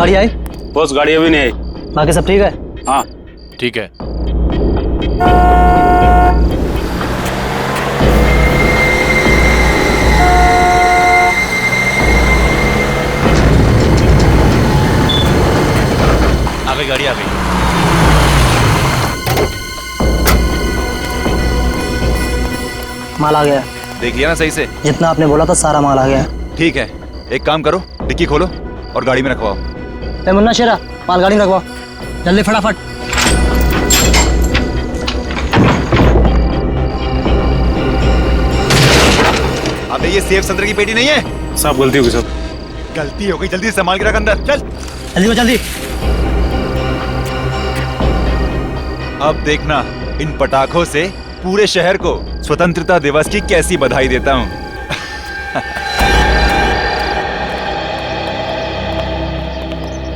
गाड़ी आई? बॉस गाड़ी अभी नहीं आई। बाकी सब ठीक है? हाँ ठीक है। आ गई गाड़ी, आ गई। माल आ गया। देख लिया ना सही से? जितना आपने बोला था सारा माल आ गया। ठीक है, एक काम करो, डिक्की खोलो और गाड़ी में रखवाओ। ए मुन्ना शेरा, माल गाड़ी में रखवाओ जल्दी फटाफट। अबे ये सेफ संतरे की पेटी नहीं है। सब गलती हो गई सब। गलती हो गई, जल्दी से सामान के रख अंदर, चल। जल्दी जल्दी। अब देखना इन पटाखों से पूरे शहर को स्वतंत्रता दिवस की कैसी बधाई देता हूँ।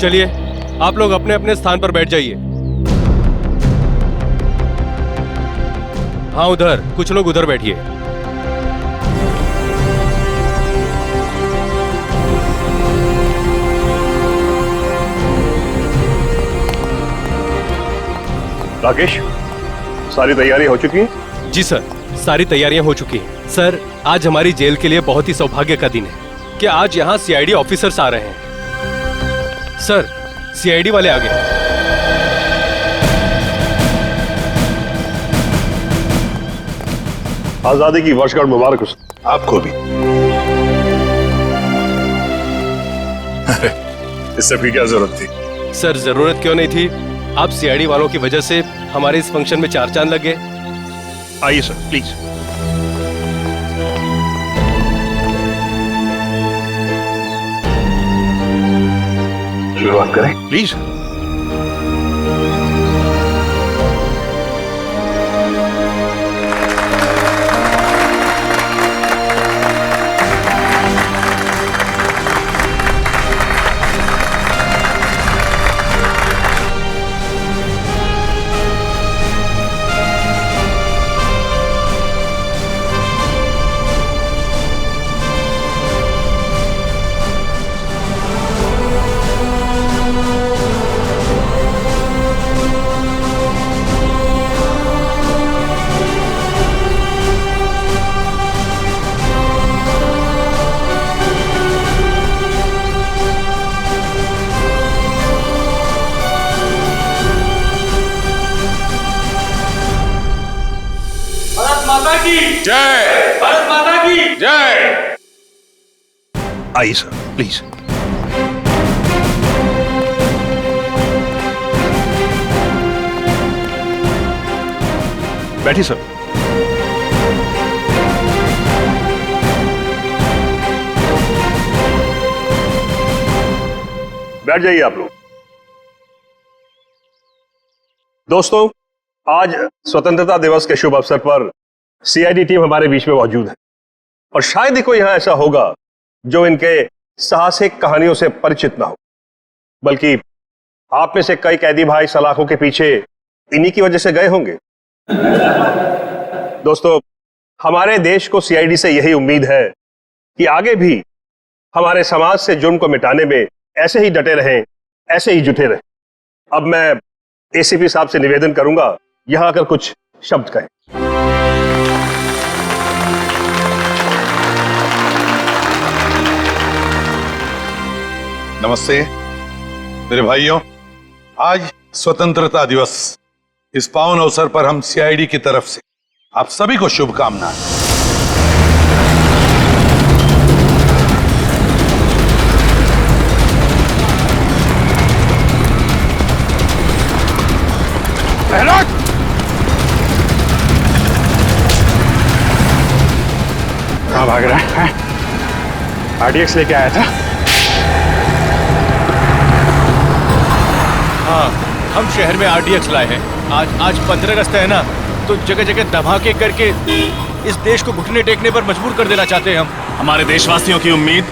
चलिए आप लोग अपने अपने स्थान पर बैठ जाइए। हाँ उधर, कुछ लोग उधर बैठिए। राकेश, सारी तैयारी हो चुकी है? जी सर, सारी तैयारियां हो चुकी हैं। सर, आज हमारी जेल के लिए बहुत ही सौभाग्य का दिन है कि आज यहाँ सीआईडी ऑफिसर्स आ रहे हैं। सर, सीआईडी वाले आ गए। आजादी की वर्षगांठ मुबारक हो। आपको भी। अरे इससे भी क्या जरूरत थी? सर, जरूरत क्यों नहीं थी? आप सीआईडी वालों की वजह से हमारे इस फंक्शन में चार चांद लग गए। आइए सर, प्लीज। शुरुआत करें? प्लीज। जय भारत माता की जय। आइए सर, प्लीज। बैठिए सर। बैठ जाइए आप लोग। दोस्तों, आज स्वतंत्रता दिवस के शुभ अवसर पर सीआईडी टीम हमारे बीच में मौजूद है और शायद ही कोई यहां ऐसा होगा जो इनके साहसिक कहानियों से परिचित ना हो, बल्कि आप में से कई कैदी भाई सलाखों के पीछे इन्हीं की वजह से गए होंगे। दोस्तों, हमारे देश को सीआईडी से यही उम्मीद है कि आगे भी हमारे समाज से जुर्म को मिटाने में ऐसे ही डटे रहें, ऐसे ही जुटे रहें। अब मैं एसीपी साहब से निवेदन करूंगा यहां आकर कुछ शब्द कहें। नमस्ते मेरे भाइयों, आज स्वतंत्रता दिवस। इस पावन अवसर पर हम सीआईडी की तरफ से आप सभी को शुभकामनाएं। कहाँ भाग रहा है? आरडीएक्स लेके आया था। हाँ, हम शहर में आरडीएक्स लाए हैं। आज 15 अगस्त है ना, तो जगह जगह धमाके करके इस देश को घुटने टेकने पर मजबूर कर देना चाहते हैं हम। हमारे देशवासियों की उम्मीद,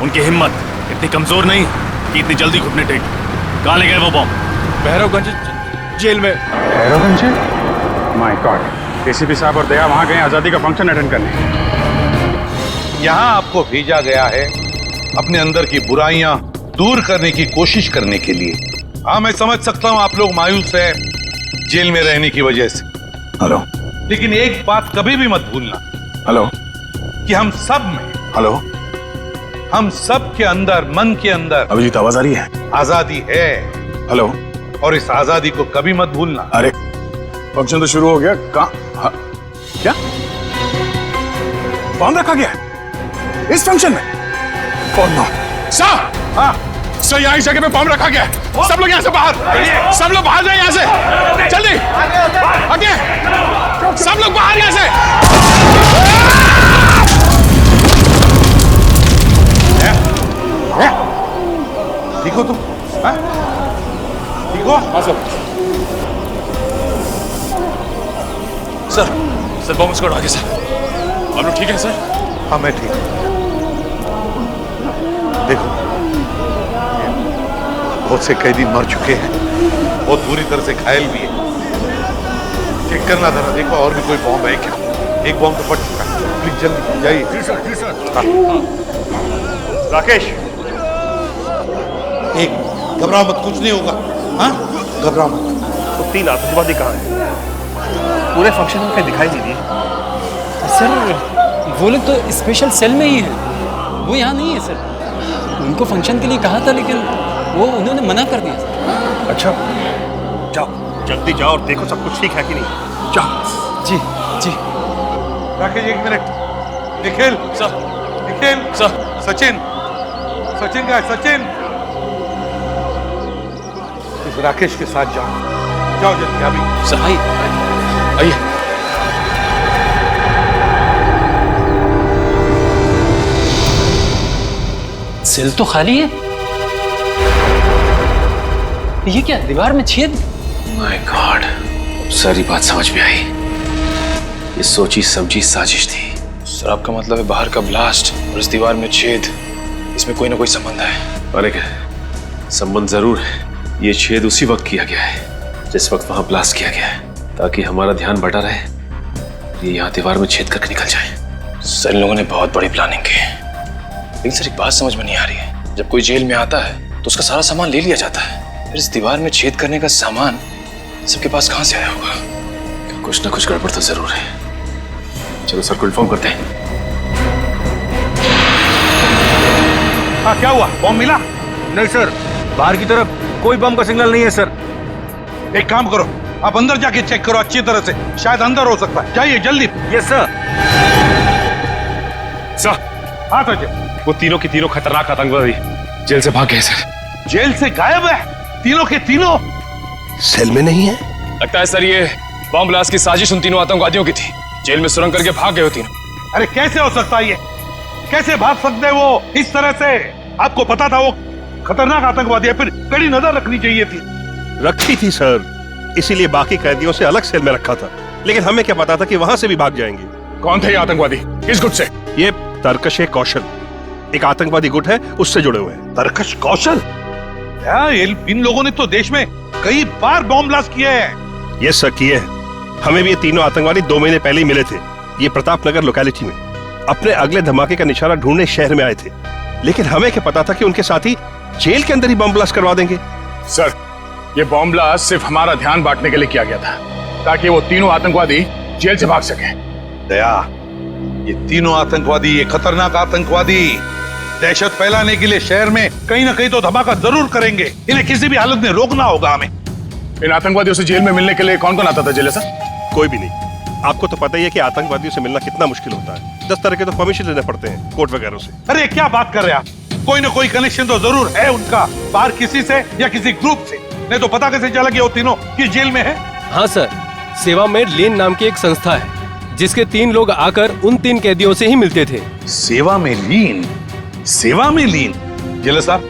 उनकी हिम्मत इतनी कमजोर नहीं कि इतनी जल्दी घुटने टेक। कहाँ ले गए वो बम? भैरवगंज जेल में। भैरवगंज? माय गॉड, एसीपी साहब और दया वहां गए आजादी का फंक्शन अटेंड करने। यहाँ आपको भेजा गया है अपने अंदर की बुराइयां दूर करने की कोशिश करने के लिए। हाँ, मैं समझ सकता हूं आप लोग मायूस हैं जेल में रहने की वजह से। हेलो लेकिन एक बात कभी भी मत भूलना हेलो कि हम सब में, हेलो हम सब के अंदर, मन के अंदर अभिजीत, आवाज आ रही है? आजादी है हेलो। और इस आजादी को कभी मत भूलना। अरे फंक्शन तो शुरू हो गया। कहाँ? क्या बॉम्ब रखा गया है इस फंक्शन में? कौन बॉम्ब? सर, हाँ सर, यहाँ इस जगह पे बॉम्ब रखा गया है। सब लोग यहाँ से बाहर, सब लोग बाहर जाए यहाँ से, जल्दी आगे, सब लोग बाहर यहाँ से। ठीक हो तुम? हाँ? ठीक हो? हाँ सर। सर बॉम्ब स्क्वाड आ गया सर। आप लोग ठीक है सर? हाँ मैं ठीक हूँ। देखो, बहुत से कैदी मर चुके हैं, बहुत बुरी तरह से घायल भी है। चेक करना था ना, देखो और भी कोई बॉम्ब है क्या? एक बॉम्ब तो फट चुका है। प्लीज जल्दी जाइए। जी सर, जी सर। राकेश, एक घबराओ मत, कुछ नहीं होगा। हाँ, घबराओ मत। तो 3 आतंकवादी कहाँ हैं? पूरे फंक्शन में कहीं दिखाई नहीं दिए। सर वो लोग तो स्पेशल सेल में ही हैं, वो यहाँ नहीं है सर। उनको फंक्शन के लिए कहा था लेकिन वो उन्होंने मना कर दिया सर। अच्छा, जाओ जल्दी जाओ और देखो सब कुछ ठीक है कि नहीं। जाओ। जी जी। राकेश एक minute. Nikhil sir, Nikhil sir, Sachin, Sachin का सचिन, इस राकेश के साथ जाओ, जाओ जल्दी अभी। सर आइए। सेल तो खाली है। ये क्या, दीवार में छेद? माय गॉड, सारी बात समझ में आई। ये सोची समझी साजिश थी। सर आपका मतलब है बाहर का ब्लास्ट और इस दीवार में छेद, इसमें कोई ना कोई संबंध है? अरे संबंध जरूर है। ये छेद उसी वक्त किया गया है जिस वक्त वहां ब्लास्ट किया गया है, ताकि हमारा ध्यान बटा रहे, ये यहाँ दीवार में छेद करके निकल जाए। सर इन लोगों ने बहुत बड़ी प्लानिंग की है। लेकिन सर एक बात समझ में नहीं आ रही है, जब कोई जेल में आता है तो उसका सारा सामान ले लिया जाता है, फिर इस दीवार में छेद करने का सामान सबके पास कहां से आया होगा? कुछ ना कुछ गड़बड़ तो जरूर है। चलो सर को इन्फॉर्म करते हैं। हाँ क्या हुआ, बॉम्ब मिला? नहीं सर, बाहर की तरफ कोई बम का सिग्नल नहीं है सर। एक काम करो, आप अंदर जाके चेक करो अच्छी तरह से, शायद अंदर हो सकता है। जाइए जल्दी। Yes sir. सर, हाँ सचिन, वो तीनों के तीनों खतरनाक आतंकवादी जेल से भाग गए सर। जेल से गायब है तीनों के तीनों? सेल में नहीं है? लगता है सर ये बॉम्ब ब्लास्ट की साजिश उन तीनों आतंकवादियों की थी। जेल में सुरंग करके भाग गए हो तीनों। अरे कैसे हो सकता है ये? कैसे भाग सकते हैं वो इस तरह से? आपको पता था वो खतरनाक आतंकवादी है, फिर कड़ी नजर रखनी चाहिए थी। रखी थी सर, इसीलिए बाकी कैदियों से अलग सेल में रखा था। लेकिन हमें क्या पता था कि वहां से भी भाग जाएंगे। कौन थे ये आतंकवादी, किस गुट से? ये तरकश कौशल, एक आतंकवादी गुट है, उससे जुड़े हुए हैं। तरकश कौशल? इन लोगों ने तो देश में कई बार बॉम्ब ब्लास्ट किए हैं। ये सर किए हैं। हमें भी ये तीनों आतंकवादी 2 महीने पहले ही मिले थे, ये प्रताप नगर लोकेलिटी में। अपने अगले धमाके का निशाना ढूंढने शहर में आए थे, लेकिन हमें क्या पता था कि उनके साथी जेल के अंदर ही बम ब्लास्ट करवा देंगे। सर, ये बॉम्ब ब्लास्ट सिर्फ हमारा ध्यान बांटने के लिए किया गया था, ताकि वो तीनों आतंकवादी जेल से भाग सके। दया, ये तीनों आतंकवादी, ये खतरनाक आतंकवादी दहशत फैलाने के लिए शहर में कहीं ना कहीं तो धमाका जरूर करेंगे। इन्हें किसी भी हालत में रोकना होगा हमें। इन आतंकवादियों से जेल में मिलने के लिए कौन कौन आता था जेल सर? कोई भी नहीं। आपको तो पता ही है कि आतंकवादियों से मिलना कितना मुश्किल होता है। 10 तरह के तो परमिशन लेने पड़ते हैं कोर्ट वगैरह से। अरे क्या बात कर रहे हैं आप? कोई ना कोई कनेक्शन तो जरूर है उनका, बाहर किसी से या किसी ग्रुप से। नहीं तो पता कैसे चला कि वो तीनों किस जेल में है? हाँ सर, सेवा में लीन नाम की एक संस्था है जिसके 3 लोग आकर उन 3 कैदियों से ही मिलते थे। सेवा में लीन? सेवा में लीन? जेलर साहब,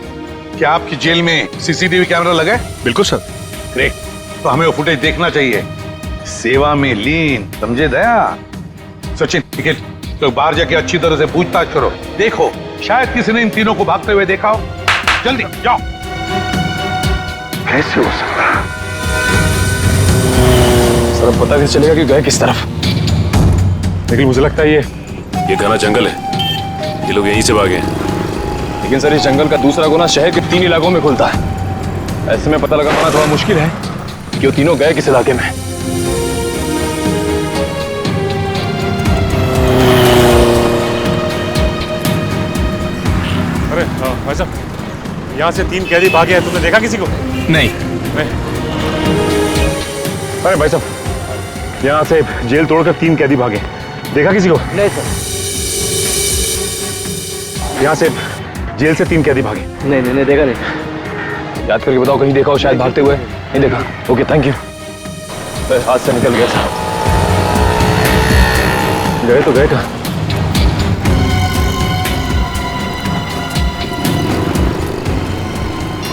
क्या आपकी जेल में सीसीटीवी कैमरा लगा है? बिल्कुल सर। ग्रेट, तो हमें वो फुटेज देखना चाहिए। सेवा में लीन, समझे दया? सचिन, ठीक है, तो बाहर जाके अच्छी तरह से पूछताछ करो, देखो शायद किसी ने इन तीनों को भागते हुए देखा हो। जल्दी जाओ। कैसे हो सकता है? सर अब पता कैसे चलेगा कि गए किस तरफ? लेकिन मुझे लगता है ये घना जंगल है, ये लोग यहीं से भागे हैं। लेकिन सर इस जंगल का दूसरा गुना शहर के 3 इलाकों में खुलता है। ऐसे में पता लगा पाना थोड़ा मुश्किल है कि वो तीनों गए किस इलाके में। अरे भाई साहब, यहाँ से 3 कैदी भागे हैं, तुमने देखा किसी को? नहीं। अरे भाई साहब, यहाँ से जेल तोड़कर 3 कैदी भागे, देखा किसी को? नहीं सर। यहाँ से जेल से 3 कैदी भागे। नहीं देखा नहीं। याद करके बताओ, कहीं देखा हो शायद भागते हुए? नहीं देखा। Okay, thank you. हाथ से निकल गया था। गए तो गए कहाँ?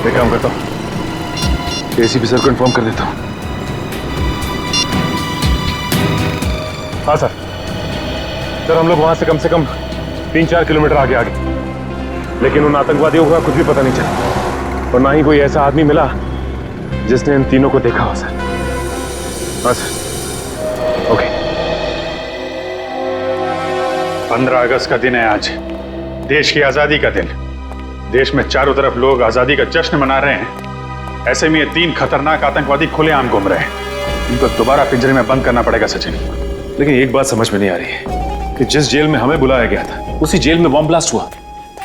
एक काम करता हूँ, एसीपी सर को इन्फॉर्म कर देता हूँ। हाँ सर, हम लोग वहां से कम 3-4 किलोमीटर आगे लेकिन उन आतंकवादियों का कुछ भी पता नहीं चला और ना ही कोई ऐसा आदमी मिला जिसने इन तीनों को देखा हो सर। हाँ सर, ओके। 15 अगस्त का दिन है आज, देश की आजादी का दिन। देश में चारों तरफ लोग आजादी का जश्न मना रहे हैं, ऐसे में ये 3 खतरनाक आतंकवादी खुलेआम घूम रहे हैं। इनको दोबारा पिंजरे में बंद करना पड़ेगा सचिन। लेकिन एक बात समझ में नहीं आ रही है कि जिस जेल में हमें बुलाया गया था उसी जेल में बॉम्ब ब्लास्ट हुआ।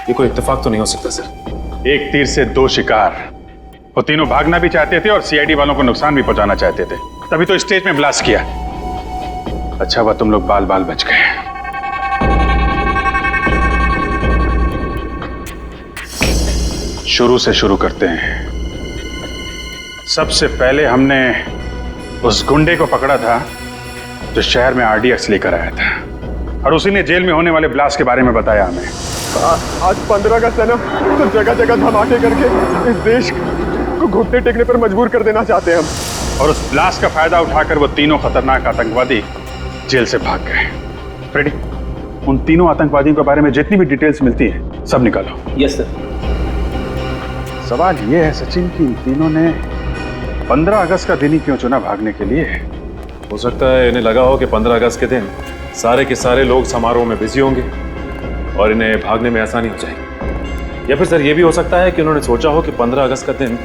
ये कोई इत्तेफाक तो नहीं हो सकता सर? एक तीर से 2 शिकार। वो तीनों भागना भी चाहते थे और सीआईडी वालों को नुकसान भी पहुंचाना चाहते थे, तभी तो स्टेज में ब्लास्ट किया। अच्छा हुआ तुम लोग बाल बाल बच गए। शुरू से शुरू करते हैं। सबसे पहले हमने उस गुंडे को पकड़ा था जो शहर में आरडीएक्स लेकर आया था और उसी ने जेल में होने वाले ब्लास्ट के बारे में बताया हमें। आज 15 अगस्त है ना, तो जगह जगह धमाके करके इस देश को घुटने टेकने पर मजबूर कर देना चाहते हैं हम। और उस ब्लास्ट का फायदा उठाकर वो तीनों खतरनाक आतंकवादी जेल से भाग गए। फ्रेडी, उन तीनों आतंकवादियों के बारे में जितनी भी डिटेल्स मिलती है सब निकालो। Yes sir. सवाल ये है सचिन कि इन तीनों ने 15 अगस्त का दिन ही क्यों चुना भागने के लिए? हो सकता है इन्हें लगा हो कि 15 अगस्त के दिन सारे के सारे लोग समारोह में बिजी होंगे और इन्हें भागने में आसानी हो जाएगी। या फिर सर ये भी हो सकता है कि उन्होंने सोचा हो कि 15 अगस्त का दिन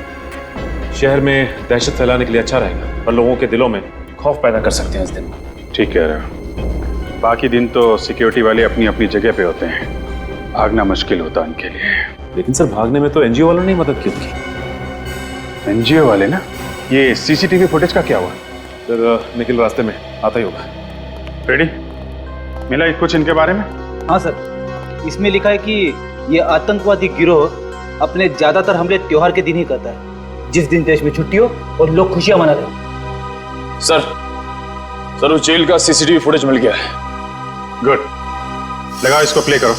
शहर में दहशत फैलाने के लिए अच्छा रहेगा और लोगों के दिलों में खौफ पैदा कर सकते हैं इस दिन। ठीक कह रहे हो। बाकी दिन तो सिक्योरिटी वाले अपनी अपनी जगह पे होते हैं, भागना मुश्किल होता है उनके लिए। लेकिन सर भागने में तो एनजीओ वालों ने मदद की उनकी। एनजीओ वाले ना? ये सीसीटीवी फुटेज का क्या हुआ? सर निखिल रास्ते में आता ही होगा। रेडी, मिला कुछ इनके बारे में? हाँ सर, इसमें लिखा है कि ये आतंकवादी गिरोह अपने ज्यादातर हमले त्योहार के दिन ही करता है, जिस दिन देश में छुट्टी हो और लोग खुशियां मनाते हैं। सर उस जेल का सीसीटीवी फुटेज मिल गया है। गुड, लगाओ इसको, प्ले करो।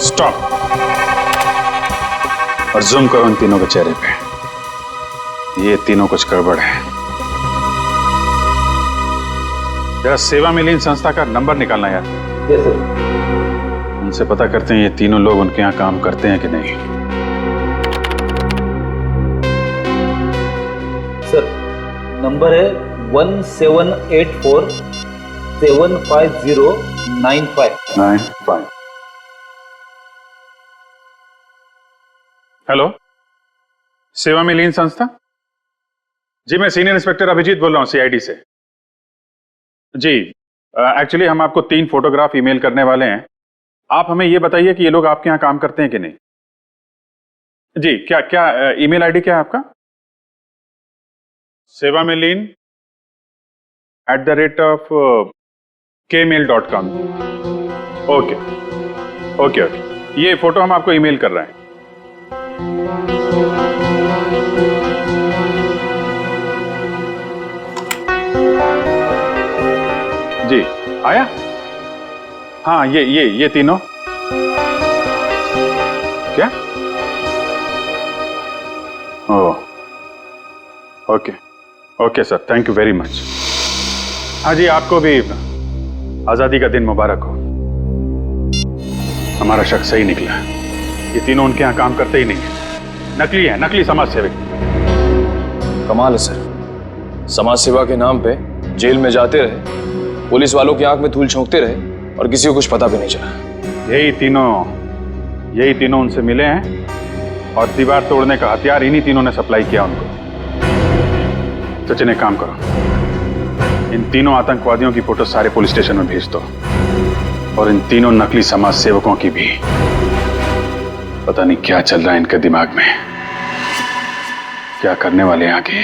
स्टॉप और जूम करो इन तीनों के चेहरे पे। ये तीनों कुछ गड़बड़ है। जरा सेवा में लीन संस्था का नंबर निकालना यार। Yes sir. उनसे पता करते हैं ये तीनों लोग उनके यहाँ काम करते हैं कि नहीं। सर नंबर है 1784-750-95। हेलो, सेवा में लीन संस्था? जी मैं सीनियर इंस्पेक्टर अभिजीत बोल रहा हूँ सीआईडी से। जी एक्चुअली हम आपको 3 फोटोग्राफ ईमेल करने वाले हैं। आप हमें ये बताइए कि ये लोग आपके यहाँ काम करते हैं कि नहीं। जी, क्या क्या ईमेल आईडी क्या है आपका? sevamelin@kmail.com। ओके ओके ओके, ये फोटो हम आपको ईमेल कर रहे हैं। जी आया? हाँ, ये तीनों क्या? Oh okay okay sir, thank you very much. हाँ जी, आपको भी आजादी का दिन मुबारक हो। हमारा शक सही निकला, ये तीनों उनके यहाँ काम करते ही नहीं है, नकली है, नकली समाज सेवक। कमाल है सर, समाज सेवा के नाम पे जेल में जाते रहे, पुलिस वालों की आंख में धूल झोंकते रहे और किसी को कुछ पता भी नहीं चला। यही तीनों उनसे मिले हैं और दीवार तोड़ने का हथियार इन्हीं तीनों ने सप्लाई किया उनको। सचिन, एक काम करो, इन तीनों आतंकवादियों की फोटो सारे पुलिस स्टेशन में भेज दो और इन तीनों नकली समाज सेवकों की भी। पता नहीं क्या चल रहा है इनके दिमाग में, क्या करने वाले हैं आगे।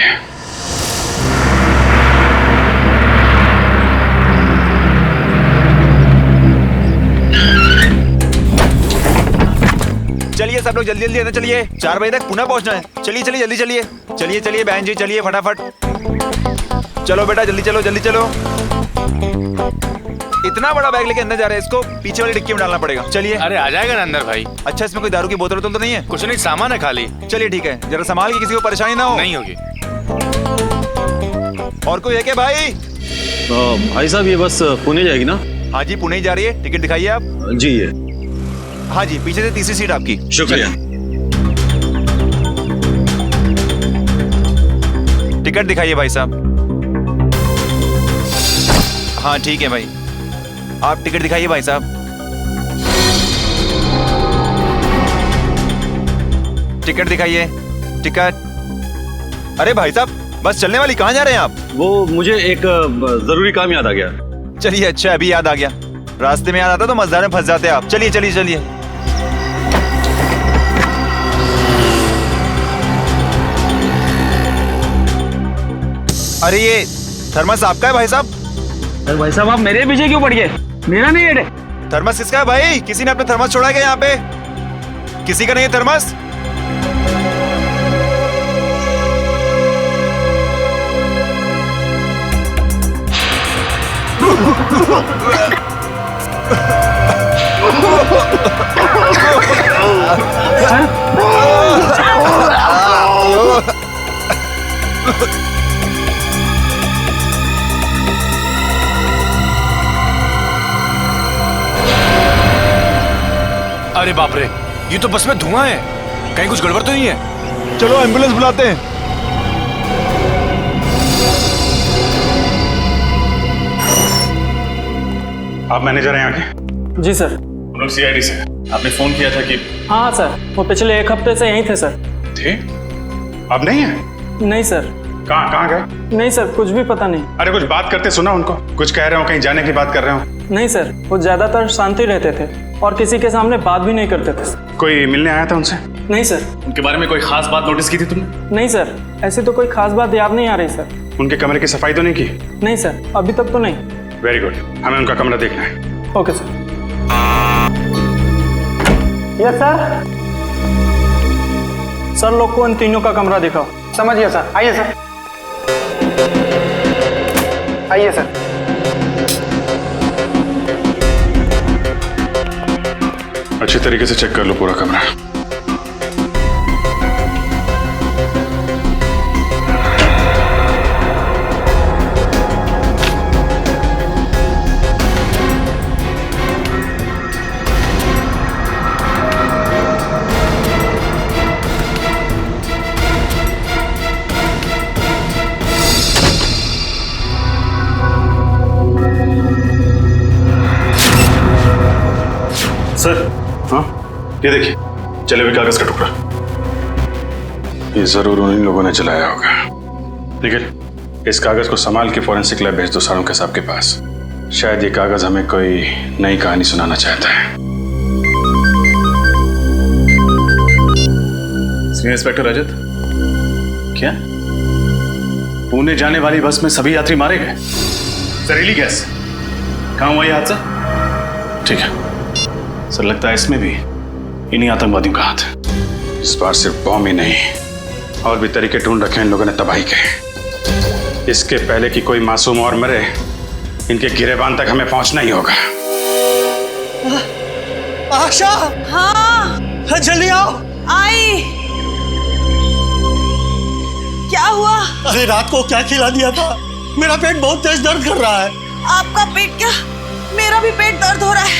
चलिए सब लोग जल्दी जल्दी अंदर चलिए, 4 बजे तक पुनः पहुंचना है। चलिए चलिए जल्दी चलिए, चलिए चलिए बहन जी, चलिए फटाफट। चलो बेटा जल्दी चलो जल्दी चलो। इतना बड़ा बैग लेके अंदर जा रहे हैं, इसको पीछे वाली डिक्की में डालना पड़ेगा। चलिए। अरे आ जाएगा ना अंदर भाई। अच्छा, इसमें कोई दारू की बोतल तो नहीं है? कुछ नहीं, सामान है खाली। चलिए ठीक है, जरा संभाल के, किसी को परेशानी ना हो। नहीं होगी। और कोई है क्या भाई? भाई साहब, ये बस पुणे जाएगी ना? हाँ जी, पुणे ही जा रही है। टिकट दिखाइए आप। जी ये। हाँ जी, पीछे से तीसरी सीट आपकी। शुक्रिया। टिकट दिखाइए भाई साहब। हाँ ठीक है भाई, आप टिकट दिखाइए भाई साहब। टिकट दिखाइए, टिकट। अरे भाई साहब, बस चलने वाली, कहाँ जा रहे हैं आप? वो मुझे एक जरूरी काम याद आ गया। चलिए, अच्छा अभी याद आ गया। रास्ते में याद आता तो मजेदार में फंस जाते आप। चलिए चलिए चलिए। अरे ये थर्मस आपका है भाई साहब? अरे भाई साहब, आप मेरे पीछे क्यों पड़ गए? मेरा नहीं है। थर्मस किसका है भाई? किसी ने अपना थर्मस छोड़ा है क्या यहाँ पे? किसी का नहीं है थर्मस? अरे बाप रे, ये तो बस में धुआं है, कहीं कुछ गड़बड़ तो नहीं है? चलो एम्बुलेंस बुलाते हैं। आप मैनेजर हैं यहाँ के? जी सर। हम लोग सीआईडी से। आपने फोन किया था कि? हाँ सर, वो पिछले 1 हफ्ते से यहीं थे सर। थे? अब नहीं है? नहीं सर। कहाँ गए? नहीं सर, कुछ भी पता नहीं। अरे कुछ बात करते सुना उनको, कुछ कह रहे हो, कहीं जाने की बात कर रहे हो? नहीं सर, वो ज्यादातर शांति रहते थे और किसी के सामने बात भी नहीं करते थे। कोई मिलने आया था उनसे? नहीं सर। उनके बारे में कोई खास बात नोटिस की थी तुमने? नहीं सर, ऐसी तो कोई खास बात याद नहीं आ रही सर। उनके कमरे की सफाई तो नहीं की? नहीं सर, अभी तक तो नहीं। वेरी गुड, हमें उनका कमरा देखना है। Okay sir. Yes sir. Sir लोग को इन तीनों का कमरा दिखाओ। समझ गया सर, आइए सर। आइए सर। अच्छी तरीके से चेक कर लो पूरा कमरा। सर, हाँ ये देखिए, जले हुए कागज का टुकड़ा। ये जरूर उन्हीं लोगों ने जलाया होगा। निखिल, इस कागज को संभाल के फॉरेंसिक लैब भेज दो सारों के साहब के पास। शायद ये कागज हमें कोई नई कहानी सुनाना चाहता है। सीनियर इंस्पेक्टर रजत, क्या पुणे जाने वाली बस में सभी यात्री मारे गए? जहरीली गैस, कहाँ हुआ ये हादसा? ठीक है सर, लगता है इसमें भी इन्हीं आतंकवादियों का हाथ है। इस बार सिर्फ बॉम्ब ही नहीं, और भी तरीके ढूंढ रखे हैं इन लोगों ने तबाही के। इसके पहले कि कोई मासूम और मरे, इनके गिरेबान तक हमें पहुंचना ही होगा। आशा, हाँ जल्दी आओ। आई। क्या हुआ? अरे रात को क्या खिला दिया था? मेरा पेट बहुत तेज दर्द कर रहा है। आपका पेट क्या? मेरा भी पेट दर्द हो रहा है।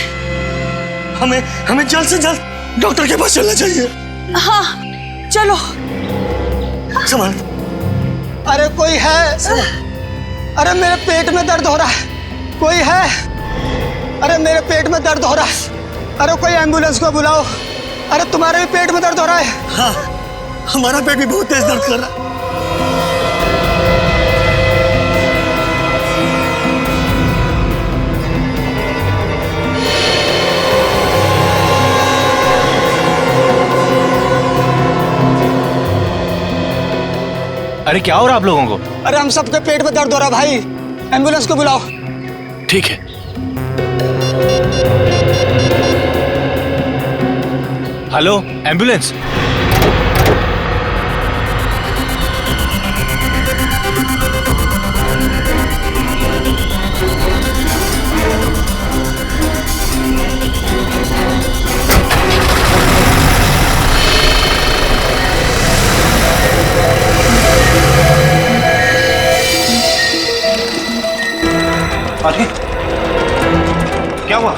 हमें जल्द से जल्द डॉक्टर के पास चलना चाहिए। हाँ चलो। संभाल। अरे कोई है? अरे मेरे पेट में दर्द हो रहा है, कोई है? अरे मेरे पेट में दर्द हो रहा है, अरे कोई एम्बुलेंस को बुलाओ। अरे तुम्हारे भी पेट में दर्द हो रहा है? हाँ, हमारा पेट भी बहुत तेज दर्द कर रहा है। अरे क्या हो रहा आप लोगों को? अरे हम सबके पेट में दर्द हो रहा है भाई, एम्बुलेंस को बुलाओ। ठीक है। Hello ambulance. क्या हुआ?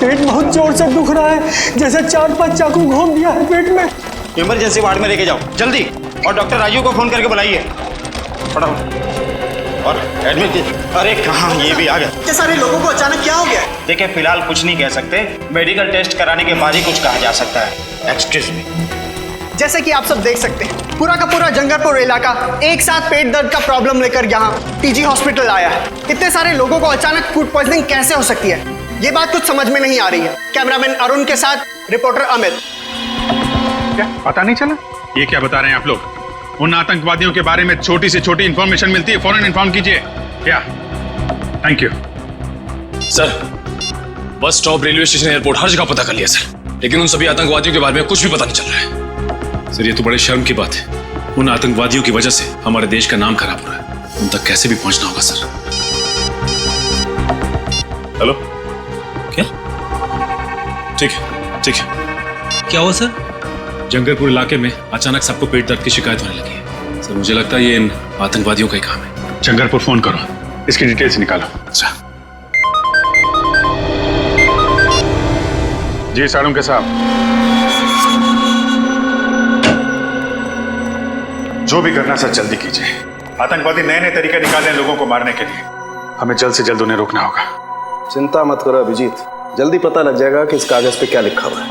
पेट बहुत जोर से दुख रहा है, जैसे 4-5 चाकू घोंप दिया है पेट में। इमरजेंसी वार्ड में लेके जाओ जल्दी, और डॉक्टर राजू को फोन करके बुलाइए फटाफट, और एडमिट कीजिए। अरे कहाँ, ये भी आ गया। इतने सारे लोगों को अचानक क्या हो गया? देखिए फिलहाल कुछ नहीं कह सकते, मेडिकल टेस्ट कराने के बाद ही कुछ कहा जा सकता है। Excuse me. जैसे कि आप सब देख सकते हैं, पूरा का पूरा जंगलपुर इलाका एक साथ पेट दर्द का प्रॉब्लम लेकर यहाँ टीजी हॉस्पिटल आया है। इतने सारे लोगों को अचानक फूड पॉइजनिंग कैसे हो सकती है, ये बात कुछ समझ में नहीं आ रही है। कैमरामैन अरुण के साथ रिपोर्टर अमित। क्या पता नहीं चला? ये क्या बता रहे हैं आप लोग? उन आतंकवादियों के बारे में छोटी से छोटी इंफॉर्मेशन मिलती है, फौरन इन्फॉर्म कीजिए। क्या? Thank you sir. Bus stop, railway station, airport, हर जगह पता कर लिया सर, लेकिन उन सभी आतंकवादियों के बारे में कुछ भी पता नहीं चल रहा है। सर ये तो बड़े शर्म की बात है, उन आतंकवादियों की वजह से हमारे देश का नाम खराब हो रहा है, उन तक कैसे भी पहुंचना होगा सर। हेलो, क्या? ठीक है ठीक है। क्या हुआ सर? जंगलपुर इलाके में अचानक सबको पेट दर्द की शिकायत होने लगी है सर। मुझे लगता है ये इन आतंकवादियों का ही काम है। जंगलपुर फोन करो, इसकी डिटेल्स निकालो। अच्छा जी सारुण के साहब, जो भी करना सर जल्दी कीजिए। आतंकवादी नए नए तरीके निकाले हैं लोगों को मारने के लिए, हमें जल्द से जल्द उन्हें रोकना होगा। चिंता मत करो अभिजीत, जल्दी पता लग जाएगा कि इस कागज पे क्या लिखा हुआ है।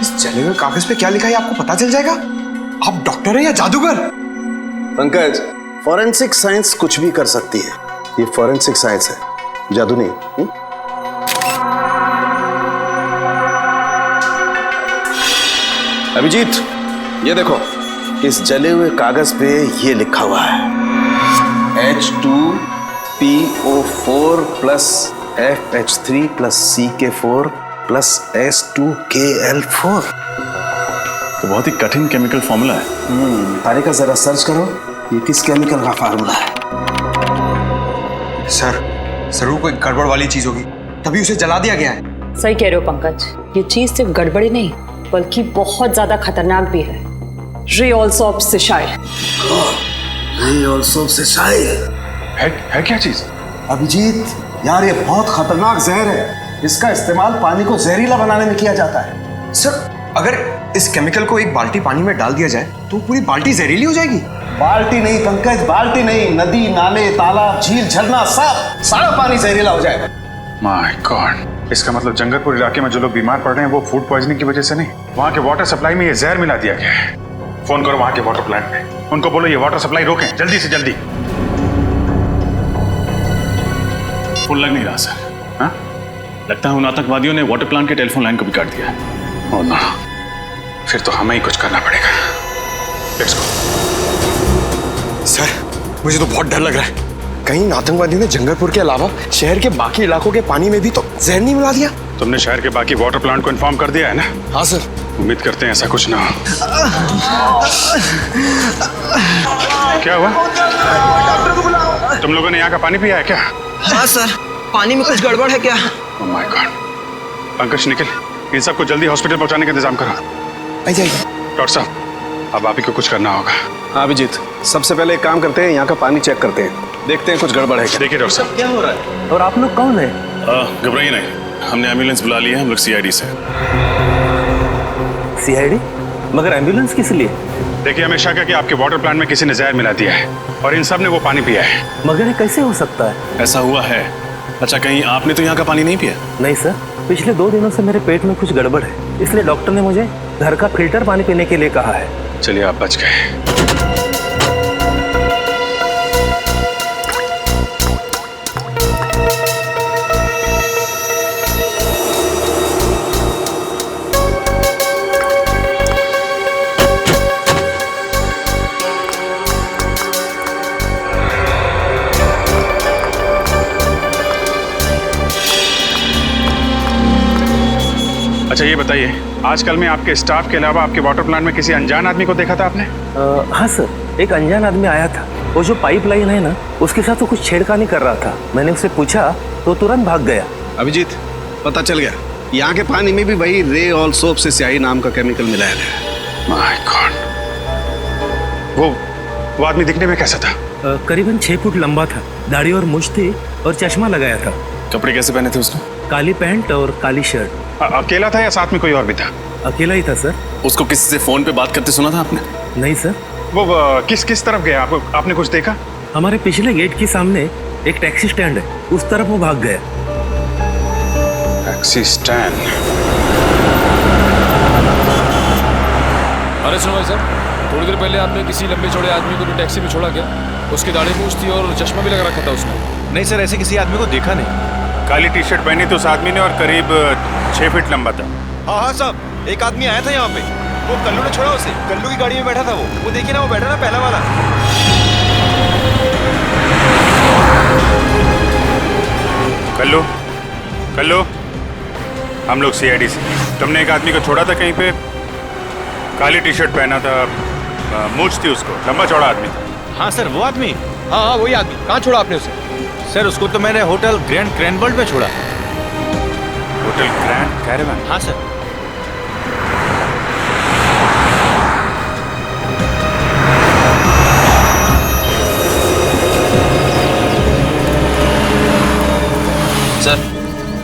इस जले हुए कागज पे क्या लिखा है आपको पता चल जाएगा। आप डॉक्टर हैं या जादूगर? पंकज, फॉरेंसिक साइंस कुछ भी कर सकती है, ये फॉरेंसिक साइंस है, जादू नहीं। अभिजीत ये देखो, इस जले हुए कागज पे ये लिखा हुआ है H2PO4 plus FH3 plus CK4 plus S2KL4। तो बहुत ही कठिन केमिकल फॉर्मूला है। तारिका जरा सर्च करो, ये किस केमिकल का फार्मूला है। सर जरूर कोई गड़बड़ वाली चीज होगी, तभी उसे जला दिया गया है। सही कह रहे हो पंकज, ये चीज सिर्फ गड़बड़ी नहीं बल्कि बहुत ज्यादा खतरनाक भी है। रियोल्सोप सिशाइल। रियोल्सोप सिशाइल है क्या चीज? अभिजीत यार, ये बहुत खतरनाक जहर है, इसका इस्तेमाल पानी को जहरीला बनाने में किया जाता है। सर अगर इस केमिकल को एक बाल्टी पानी में डाल दिया जाए तो पूरी बाल्टी जहरीली हो जाएगी। बाल्टी नहीं पंकज, बाल्टी नहीं, नदी नाले तालाब झील झरना सब सारा पानी जहरीला हो जाएगा। माय गॉड, इसका मतलब जंगलपुर इलाके में जो लोग बीमार पड़ रहे हैं वो फूड पॉइजनिंग की वजह से नहीं, वहाँ के वाटर सप्लाई में ये जहर मिला दिया गया है। फोन करो वहाँ के वाटर प्लांट में, उनको बोलो ये वाटर सप्लाई रोकें जल्दी से जल्दी। फोन लग नहीं रहा सर। हाँ? लगता है उन आतंकवादियों ने वाटर प्लांट के टेलीफोन लाइन को भी काट दिया है। ओह नो, फिर तो हमें ही कुछ करना पड़ेगा। Let's go. सर, मुझे तो बहुत डर लग रहा है। कहीं आतंकवादियों ने जंगलपुर के अलावा शहर के बाकी इलाकों के पानी में भी तो जहर नहीं मिला दिया? तुमने शहर के बाकी वाटर प्लांट को इन्फॉर्म कर दिया है ना? हाँ सर। उम्मीद करते हैं ऐसा कुछ ना हो। क्या हुआ? तुम लोगों ने यहाँ का पानी पिया है क्या? हाँ सर, पानी में कुछ गड़बड़ है क्या? Oh my god. Pankaj, Nikhil, इन सबको जल्दी हॉस्पिटल पहुंचाने का इंतजाम करो। डॉक्टर साहब, अब आप ही को कुछ करना होगा। हाँ अभिजीत, सबसे पहले एक काम करते हैं, यहाँ का पानी चेक करते हैं, देखते हैं कुछ गड़बड़ है क्या। देखिए डॉक्टर साहब, क्या हो रहा है और आप लोग कौन है? घबराइए नहीं, हमने एम्बुलेंस बुला ली है। हम लोग सीआईडी से। सीआईडी? मगर एम्बुलेंस किस लिए? देखिए, हमें शक है कि आपके वाटर प्लांट में किसी ने जहर मिला दिया है और इन सब ने वो पानी पिया है। मगर ये कैसे हो सकता है? ऐसा हुआ है। अच्छा, कहीं आपने तो यहाँ का पानी नहीं पिया? नहीं सर, पिछले 2 दिनों से मेरे पेट में कुछ गड़बड़ है, इसलिए डॉक्टर ने मुझे घर का फिल्टर पानी पीने के लिए कहा है। चलिए, आप बच गए। अच्छा ये बताइए, आजकल में आपके स्टाफ के अलावा आपके वाटर प्लांट में किसी अनजान आदमी को देखा था आपने? हाँ सर, एक अनजान आदमी आया था। वो जो पाइपलाइन है ना, उसके साथ वो कुछ छेड़खानी कर रहा था। मैंने उससे पूछा तो तुरंत भाग गया। अभिजीत, पता चल गया, यहाँ के पानी में भी वही रे ऑल सोप से स्याही नाम का केमिकल मिलाया गया। My God. वो आदमी दिखने में कैसा था? करीबन 6 फुट लंबा था, दाढ़ी और मूंछ थी और चश्मा लगाया था। कपड़े कैसे पहने थे उसने? काली पैंट और काली शर्ट। अकेला था या साथ में कोई और भी था? अकेला ही था सर। उसको किसी से फोन पे बात करते सुना था आपने? नहीं सर। वो किस तरफ गया? आपने कुछ देखा? हमारे पिछले गेट के सामने एक टैक्सी स्टैंड है, उस तरफ वो भाग गया। Taxi stand? अरे सुनो भाई साहब, थोड़ी देर पहले आपने किसी लंबे चौड़े आदमी को भी टैक्सी में छोड़ा क्या? उसकी दाढ़ी मूंछ थी और चश्मा भी लगा रखा था उसने। नहीं सर, ऐसे किसी आदमी को देखा नहीं। काली टी शर्ट पहनी थी उस आदमी ने और करीब 6 फीट लंबा था। हाँ साहब, एक आदमी आया था यहाँ पे। वो कल्लू ने छोड़ा उसे। कल्लू की गाड़ी में बैठा था वो देखिए ना, वो बैठा ना पहला वाला। कल्लू, कल्लू, हम लोग सीआईडी से। तुमने एक आदमी को छोड़ा था कहीं पे, काली टी शर्ट पहना था, मूंछ थी उसको, लंबा चौड़ा आदमी था। हाँ सर, वो आदमी। हाँ वही आदमी। कहाँ छोड़ा आपने उसे? सर, उसको तो मैंने होटल ग्रैंड क्रैनवर्ल्ड में छोड़ा। Hotel grand caravan? हाँ सर। सर,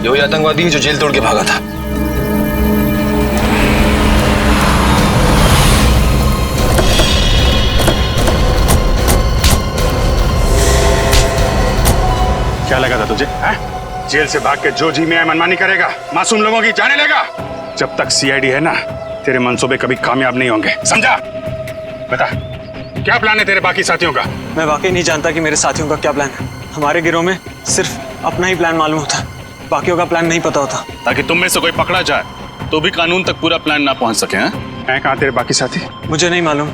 ये वही आतंकवादी है जो जेल तोड़ के भागा था। क्या लगा था तुझे? जेल से भाग के जो जी में मनमानी करेगा, मासूम लोगों की जाने लेगा। जब तक सीआईडी है ना, तेरे मंसूबे कभी कामयाब नहीं होंगे, समझा? बता, क्या प्लान है तेरे बाकी साथियों का? मैं वाकई नहीं जानता कि मेरे साथियों का क्या प्लान है। हमारे गिरोह में सिर्फ अपना ही प्लान मालूम होता, बाकियों का प्लान नहीं पता होता। ताकि तुम में से कोई पकड़ा जाए तो भी कानून तक पूरा प्लान ना पहुंच सके। हैं कहाँ तेरे बाकी साथी? मुझे नहीं मालूम,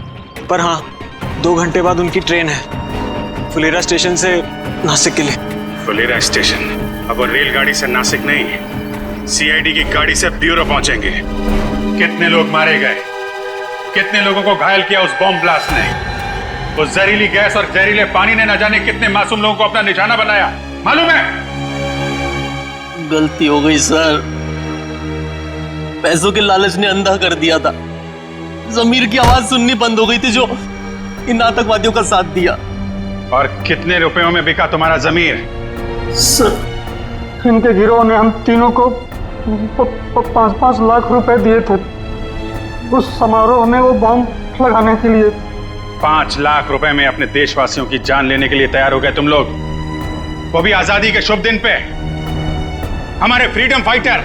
पर हाँ 2 घंटे बाद उनकी ट्रेन है, फुलेरा स्टेशन से नासिक के लिए। फुलेरा स्टेशन? अब वो रेलगाड़ी से नासिक नहीं, सीआईडी की गाड़ी से ब्यूरो पहुंचेंगे। कितने लोग मारे गए, कितने लोगों को घायल किया उस बॉम्ब ब्लास्ट ने। वो जहरीली गैस और जहरीले पानी ने न जाने कितने मासूम लोगों को अपना निशाना बनाया, मालूम है? गलती हो गई सर, पैसों के लालच ने अंधा कर दिया था। जमीर की आवाज सुननी बंद हो गई थी जो इन आतंकवादियों का साथ दिया। और कितने रुपयों में बिका तुम्हारा जमीर? सर, इनके गिरोह ने हम तीनों को 5-5 लाख रुपए दिए थे उस समारोह में वो बॉम्ब लगाने के लिए। 5 लाख रुपए में अपने देशवासियों की जान लेने के लिए तैयार हो गए तुम लोग, वो भी आजादी के शुभ दिन पे। हमारे फ्रीडम फाइटर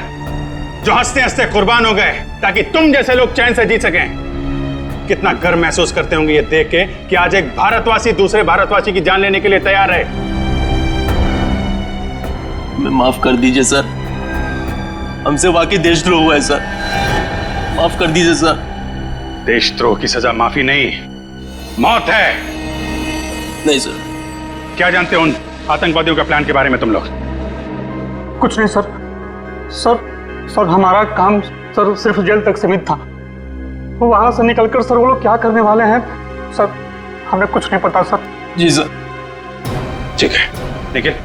जो हंसते हंसते कुर्बान हो गए ताकि तुम जैसे लोग चैन से जी सकें। कितना गर्व महसूस करते होंगे ये देख के कि आज एक भारतवासी दूसरे भारतवासी की जान लेने के लिए तैयार है। हमें माफ कर दीजिए सर, हमसे वाकई देशद्रोह हुआ है सर, माफ कर दीजिए सर। देशद्रोह की सजा माफी नहीं, मौत है। नहीं सर। क्या जानते हो उन आतंकवादियों के प्लान के बारे में तुम लोग? कुछ नहीं सर। सर हमारा काम सर सिर्फ जेल तक सीमित था। वहां से निकलकर सर वो लोग क्या करने वाले हैं सर, हमें कुछ नहीं पता सर। जी सर। ठीक है, निखिल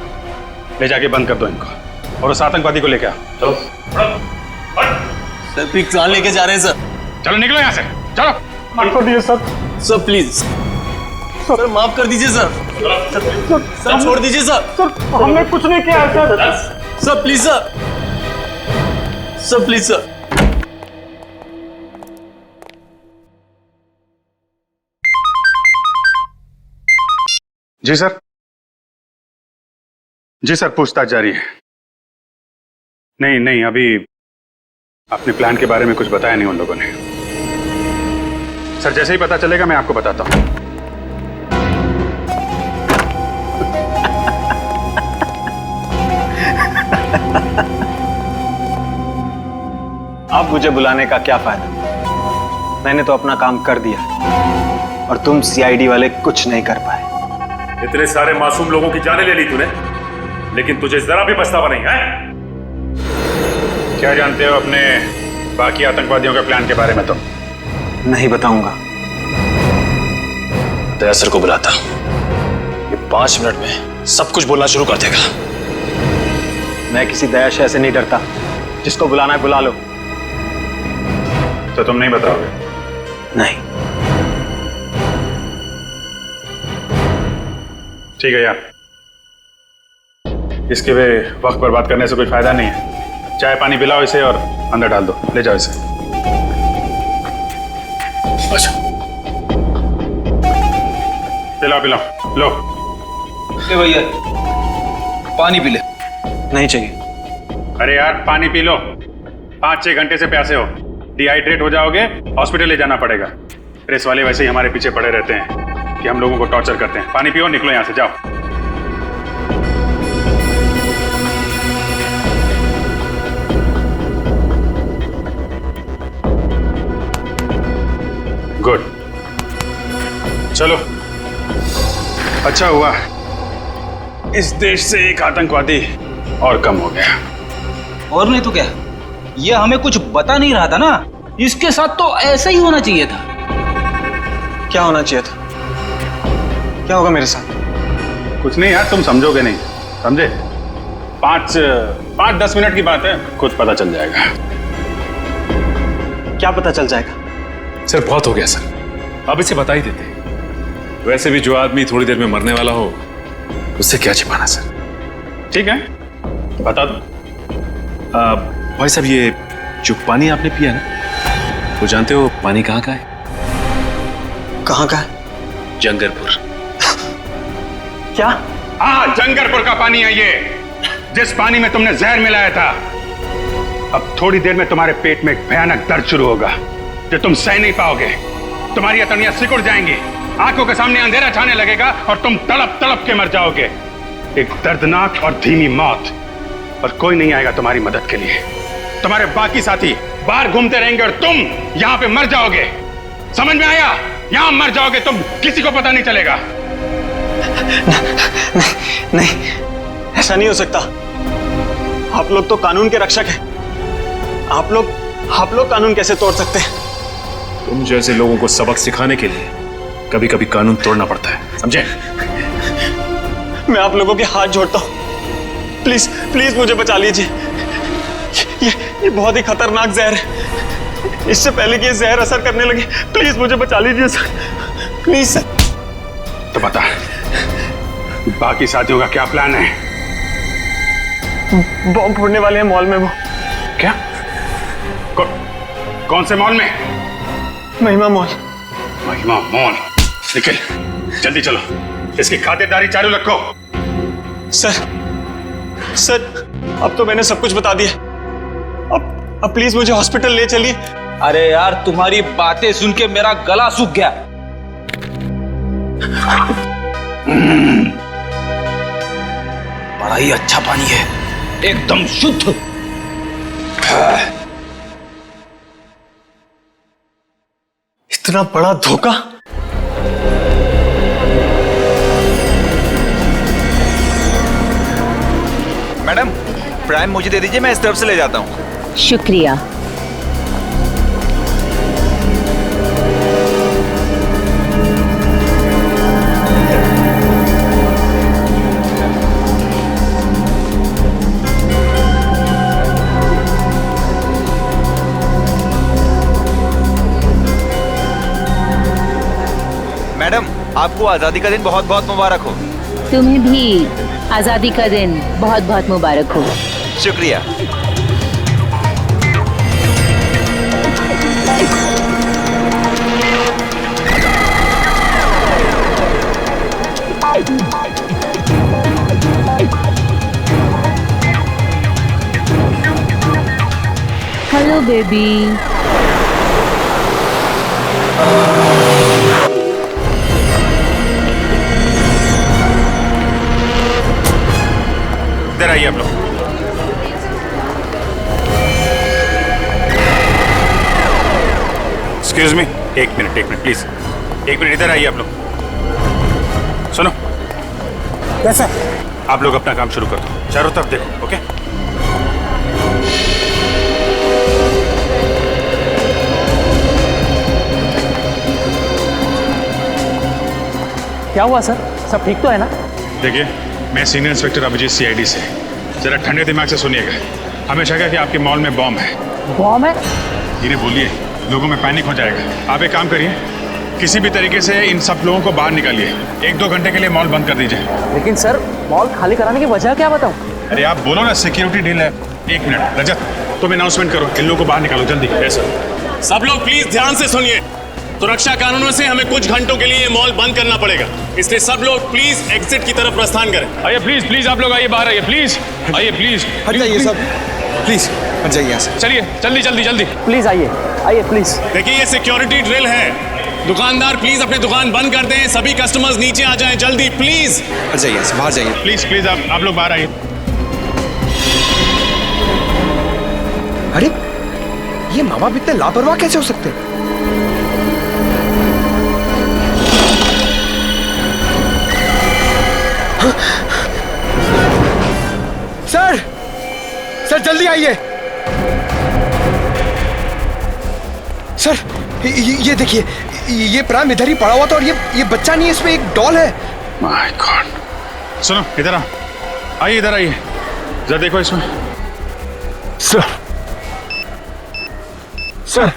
ले जाके बंद कर दो इनको और उस आतंकवादी को लेके आओ। चलो सर, फिक्स लेके जा रहे हैं सर। चलो निकलो यहाँ से, चलो। माफ कर दीजिए सर। सर प्लीज सर, माफ कर दीजिए सर। सर छोड़ दीजिए सर। सर हमने कुछ नहीं किया है sir. Sir please sir, sir please sir. जी सर। जी सर, पूछताछ जारी है। नहीं, अभी अपने प्लान के बारे में कुछ बताया नहीं उन लोगों ने। सर जैसे ही पता चलेगा मैं आपको बताता हूं। अब मुझे बुलाने का क्या फायदा, मैंने तो अपना काम कर दिया और तुम सीआईडी वाले कुछ नहीं कर पाए। इतने सारे मासूम लोगों की जानें ले ली तूने, लेकिन तुझे जरा भी पछतावा नहीं है? क्या जानते हो अपने बाकी आतंकवादियों के प्लान के बारे में? तो नहीं बताऊंगा। दया सर को बुलाता, ये 5 मिनट में सब कुछ बोलना शुरू कर देगा। मैं किसी दयाशय से नहीं डरता, जिसको बुलाना है बुला लो। तो तुम नहीं बताओगे? नहीं। ठीक है यार, इसके वे वक्त बर्बाद करने से कोई फायदा नहीं है। चाय पानी पिलाओ इसे और अंदर डाल दो, ले जाओ इसे। अच्छा पिलाओ, लो। ले भैया पानी पी ले। नहीं चाहिए। अरे यार पानी पी लो, 5-6 घंटे से प्यासे हो, डिहाइड्रेट हो जाओगे, हॉस्पिटल ले जाना पड़ेगा। प्रेस वाले वैसे ही हमारे पीछे पड़े रहते हैं कि हम लोगों को टॉर्चर करते हैं। पानी पियो, निकलो यहां से, जाओ। गुड, चलो अच्छा हुआ इस देश से एक आतंकवादी और कम हो गया। और नहीं तो क्या, ये हमें कुछ बता नहीं रहा था ना, इसके साथ तो ऐसा ही होना चाहिए था। क्या होना चाहिए था? क्या होगा मेरे साथ? कुछ नहीं यार, तुम समझोगे नहीं, समझे? 5-10 मिनट की बात है, खुद पता चल जाएगा। क्या पता चल जाएगा? सर बहुत हो गया सर, अब इसे बता ही देते। वैसे भी जो आदमी थोड़ी देर में मरने वाला हो, उससे क्या छिपाना सर। ठीक है, बता दो। भाई साहब, ये जो पानी आपने पिया ना, वो जानते हो पानी कहाँ का है? कहाँ का है? जंगरपुर। क्या? हाँ, जंगरपुर का पानी है ये, जिस पानी में तुमने जहर मिलाया था। अब थोड़ी देर में तुम्हारे पेट में एक भयानक दर्द शुरू होगा जो तुम सह नहीं पाओगे। तुम्हारी अतड़ियां सिकुड़ जाएंगी, आंखों के सामने अंधेरा छाने लगेगा और तुम तड़प तड़प के मर जाओगे। एक दर्दनाक और धीमी मौत, और कोई नहीं आएगा तुम्हारी मदद के लिए। तुम्हारे बाकी साथी बाहर घूमते रहेंगे और तुम यहां पे मर जाओगे। समझ में आया? यहां मर जाओगे तुम, किसी को पता नहीं चलेगा। नहीं, ऐसा नहीं हो सकता। आप लोग तो कानून के रक्षक हैं। आप लोग कानून कैसे तोड़ सकते हैं? तुम जैसे लोगों को सबक सिखाने के लिए कभी कभी कानून तोड़ना पड़ता है, समझे? मैं आप लोगों के हाथ जोड़ता हूं, प्लीज प्लीज मुझे बचा लीजिए। ये बहुत ही खतरनाक जहर है। इससे पहले कि ये जहर असर करने लगे, प्लीज मुझे बचा लीजिए सर, प्लीज सर। तो बता, बाकी साथियों का क्या प्लान है? बॉम्ब फोड़ने वाले हैं मॉल में। वो क्या? कौन से मॉल में? महिमा मॉल। महिमा मॉल? निकल, जल्दी चलो, इसकी खातिरदारी चालू रखो। सर अब तो मैंने सब कुछ बता दिया। अब प्लीज मुझे हॉस्पिटल ले चलिए। अरे यार, तुम्हारी बातें सुन के मेरा गला सूख गया। बड़ा ही अच्छा पानी है, एकदम शुद्ध। इतना बड़ा धोखा। मैडम प्राइम मुझे दे दीजिए, मैं इस तरफ से ले जाता हूँ। शुक्रिया। मैडम आपको आजादी का दिन बहुत बहुत मुबारक हो। तुम्हें भी आजादी का दिन बहुत बहुत मुबारक हो। शुक्रिया। Hello baby. इधर आइए आप लोग। एक्सक्यूज मी, एक मिनट प्लीज, एक मिनट इधर आइए आप लोग। सुनो, कैसे? आप लोग अपना काम शुरू कर दो, चारों तरफ देखो। ओके? क्या हुआ सर? सब ठीक तो है ना? देखिए, मैं सीनियर इंस्पेक्टर अभिजीत सीआईडी से। जरा ठंडे दिमाग से सुनिएगा। हमें शक है कि आपके मॉल में बॉम्ब है। बॉम्ब है? धीरे बोलिए, लोगों में पैनिक हो जाएगा। आप एक काम करिए, किसी भी तरीके से इन सब लोगों को बाहर निकालिए। 1-2 घंटे के लिए मॉल बंद कर दीजिए। लेकिन सर, मॉल खाली कराने की वजह क्या बताऊं? अरे आप बोलो ना, सिक्योरिटी डील है। 1 मिनट रजत, तुम अनाउंसमेंट करो, इन लोगों को बाहर निकालो जल्दी। सब लोग प्लीज ध्यान से सुनिए। सुरक्षा कानूनों से हमें कुछ घंटों के लिए मॉल बंद करना पड़ेगा, इसलिए सब लोग प्लीज एग्जिट की तरफ प्रस्थान करें। आइए प्लीज, प्लीज आप लोग आइए, बाहर आइए प्लीज, आइए प्लीज। हट जाइए सब, प्लीज हट जाइए यहाँ से। चलिए जल्दी जल्दी जल्दी। प्लीज आइए, आइए प्लीज। देखिए ये सिक्योरिटी ड्रिल है। दुकानदार प्लीज अपनी दुकान बंद कर दें, सभी कस्टमर्स नीचे आ जाएं जल्दी प्लीज। हट जाइए, बाहर जाइए प्लीज प्लीज, आप लोग बाहर आइए। अरे ये माँ बाप इतने लापरवाह कैसे हो सकते हैं? सर, सर जल्दी आइए। सर ये देखिए, ये प्राइम इधर ही पड़ा हुआ था और ये बच्चा नहीं है, इसमें एक डॉल है। My God. सुनो इधर आओ, आइए इधर आइए, जरा देखो इसमें। सर, सर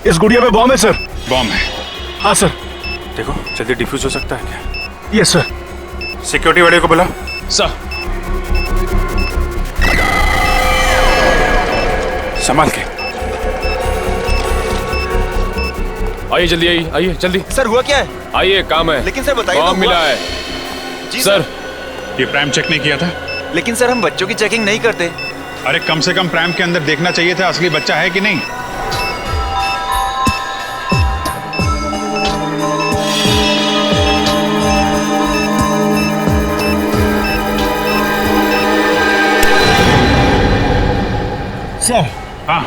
इस गुड़िया में बॉम्ब है सर। बॉम्ब है? हाँ सर। देखो जल्दी डिफ्यूज हो सकता है क्या? Yes sir. सिक्योरिटी वाले को बुला। सर। संभाल के आइए, जल्दी आइए, आइए जल्दी। सर हुआ क्या है? आइए, काम है। लेकिन सर बताइए, बॉम्ब मिला है। जी सर। ये प्राइम चेक नहीं किया था? लेकिन सर हम बच्चों की चेकिंग नहीं करते। अरे कम से कम प्राइम के अंदर देखना चाहिए था असली बच्चा है कि नहीं। सर। हाँ,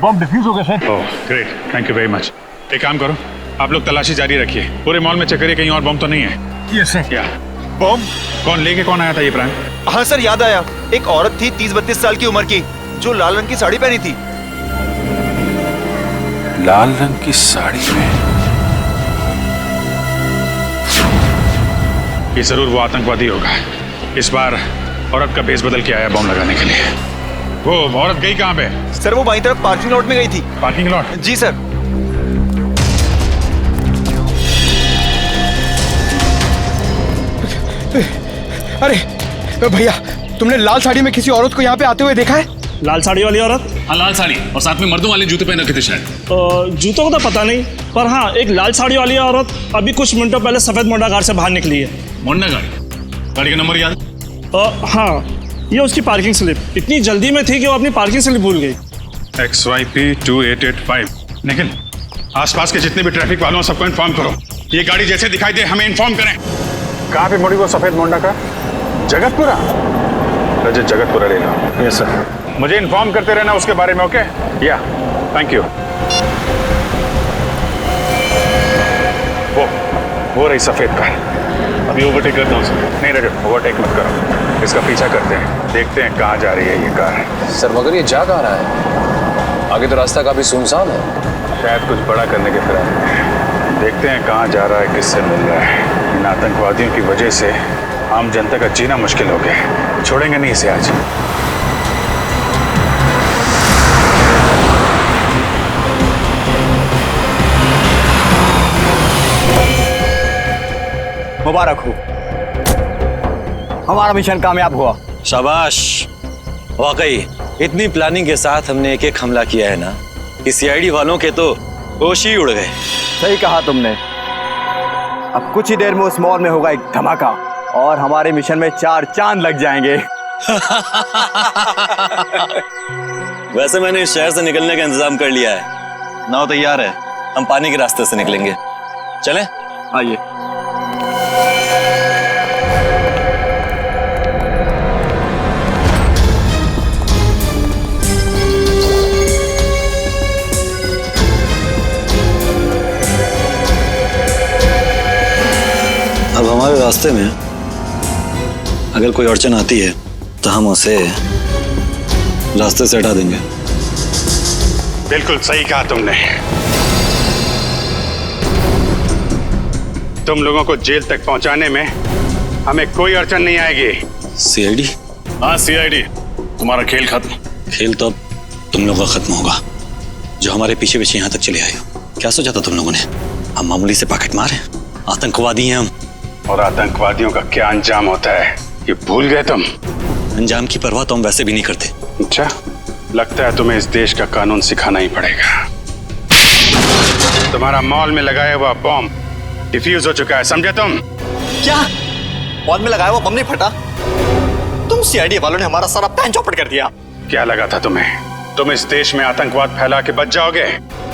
बॉम्ब डिफ्यूज हो गया sir. Oh great, thank you very much. एक काम करो, आप लोग तलाशी जारी रखिए, पूरे मॉल में चेक करिए कहीं और बॉम्ब तो नहीं है। Yes sir. क्या बॉम्ब? कौन लेके कौन आया था ये प्राइम? हाँ सर याद आया, एक औरत थी 30-32 साल की उम्र की, जो लाल रंग की साड़ी पहनी थी। लाल रंग की साड़ी में? ये जरूर वो आतंकवादी होगा। इस बार औरत का भेष बदल के आया बॉम्ब लगाने के लिए। वो औरत गई कहाँ पे? सर वो बाईं तरफ पार्किंग लॉट में गई थी। Parking lot? जी सर। अरे भैया, तुमने लाल साड़ी में किसी औरत को यहाँ पे आते हुए देखा है? लाल साड़ी वाली औरत? हाँ लाल साड़ी, और साथ में मर्दों वाले जूते पहन रखे थे शायद। जूतों को तो पता नहीं, पर हाँ एक लाल साड़ी वाली औरत अभी कुछ मिनटों पहले सफेद मोंडा कार से बाहर निकली है। मोंडा गाड़ी? गाड़ी का नंबर याद? हाँ, ये उसकी पार्किंग स्लिप। इतनी जल्दी में थी कि वो अपनी पार्किंग स्लिप भूल गई। XYP 2885। निखिल, आसपास के जितने भी ट्रैफिक वालों सबको इन्फॉर्म करो। ये गाड़ी जैसे दिखाई दे हमें इन्फॉर्म करें। कहाँ पे मुड़ी वो सफेद मोंडा का? जगतपुरा? रजत जगतपुरा ले लो। Yes sir. मुझे इन्फॉर्म करते रहना उसके बारे में, ओके? या, थैंक यू। वो रही सफेद कार। अभी ओवरटेक करता हूँ सर। नहीं रजत, ओवरटेक मत करो, इसका पीछा करते हैं, देखते हैं कहाँ जा रही है ये कार। सर मगर ये जा कहाँ रहा है? आगे तो रास्ता काफी सुनसान है। शायद कुछ बड़ा करने के फिराक में। देखते हैं कहाँ जा रहा है, किससे मिल रहा है। इन आतंकवादियों की वजह से आम जनता का जीना मुश्किल हो गया। छोड़ेंगे नहीं इसे आज। मुबारक हो, हमारा मिशन कामयाब हुआ। शाबाश। वाकई इतनी प्लानिंग के साथ हमने एक एक हमला किया है ना कि सीआईडी वालों के तो होश ही उड़ गए। सही कहा तुमने। अब कुछ ही देर में उस मॉल में होगा एक धमाका और हमारे मिशन में 4 चांद लग जाएंगे। वैसे मैंने इस शहर से निकलने का इंतजाम कर लिया है। नाव तैयार है, हम पानी के रास्ते से निकलेंगे। चलें? आइए। अब हमारे रास्ते में अगर कोई अड़चन आती है तो हम उसे रास्ते से हटा देंगे। बिल्कुल सही कहा तुमने। तुम लोगों को जेल तक पहुंचाने में हमें कोई अड़चन नहीं आएगी। सीआईडी? हाँ सीआईडी। तुम्हारा खेल खत्म। खेल तो अब तुम लोगों का खत्म होगा, जो हमारे पीछे पीछे यहाँ तक चले आए हो। क्या सोचा था तुम लोगों ने? हम मामूली से पॉकेट मार हैं? आतंकवादी हैं हम। और आतंकवादियों का क्या अंजाम होता है ये भूल गए तुम? अंजाम की परवाह तो हम वैसे भी नहीं करते। अच्छा, लगता है तुम्हें इस देश का कानून सिखाना ही पड़ेगा। तुम्हारा मॉल में लगाया हुआ बॉम्ब डिफ्यूज हो चुका है, समझे तुम? क्या मॉल में लगाया हुआ बम नहीं फटा? तुम सीआईडी वालों ने हमारा सारा प्लान चौपट कर दिया। क्या लगा था तुम्हें तुम इस देश में आतंकवाद फैला के बच जाओगे?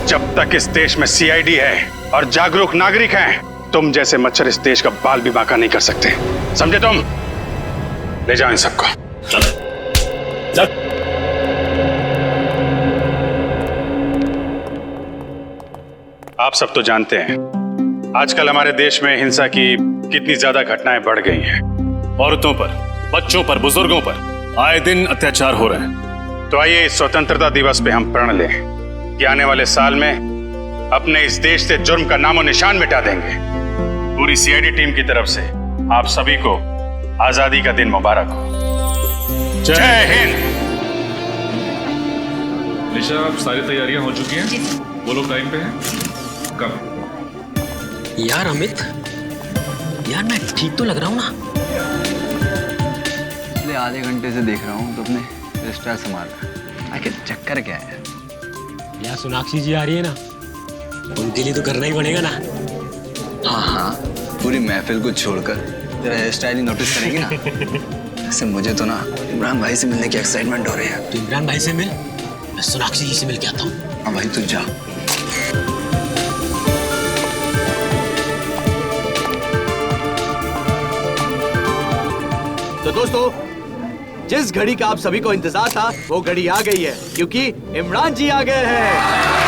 जब तक इस देश में सीआईडी है और जागरूक नागरिक हैं, तुम जैसे मच्छर इस देश का बाल भी बांका नहीं कर सकते, समझे तुम? ले जाओ इन सबको। चल। आप सब तो जानते हैं आजकल हमारे देश में हिंसा की कितनी ज्यादा घटनाएं बढ़ गई हैं। औरतों पर, बच्चों पर, बुजुर्गों पर आए दिन अत्याचार हो रहे हैं। तो आइए इस स्वतंत्रता दिवस पे हम प्रण लें कि आने वाले साल में अपने इस देश से जुर्म का नामो निशान मिटा देंगे। पूरी सीआईडी टीम की तरफ से आप सभी को आजादी का दिन मुबारक हो। जय हिंद। निशा, अब सारी तैयारियां हो चुकी हैं? वो लोग टाइम पे हैं? कब? यार अमित, यार मैं ठीक तो लग रहा हूँ ना? पिछले आधे घंटे से देख रहा हूँ तो अपने रिश्ता संभाल रहा। आखिर चक्कर क्या है? यार सोनाक्षी जी आ रही है ना, उनके लिए तो करना ही पड़ेगा ना। हाँ, पूरी महफिल को छोड़कर तेरा हेयर स्टाइल ही नोटिस करेंगे ना। ऐसे मुझे तो ना इमरान भाई से मिलने की एक्साइटमेंट हो रही है। तो इमरान भाई से मिल, मैं सोनाक्षी जी से मिल के आता हूँ। हाँ भाई, तू जा। तो दोस्तों, जिस घड़ी का आप सभी को इंतजार था वो घड़ी आ गई है, क्योंकि इमरान जी आ गए हैं।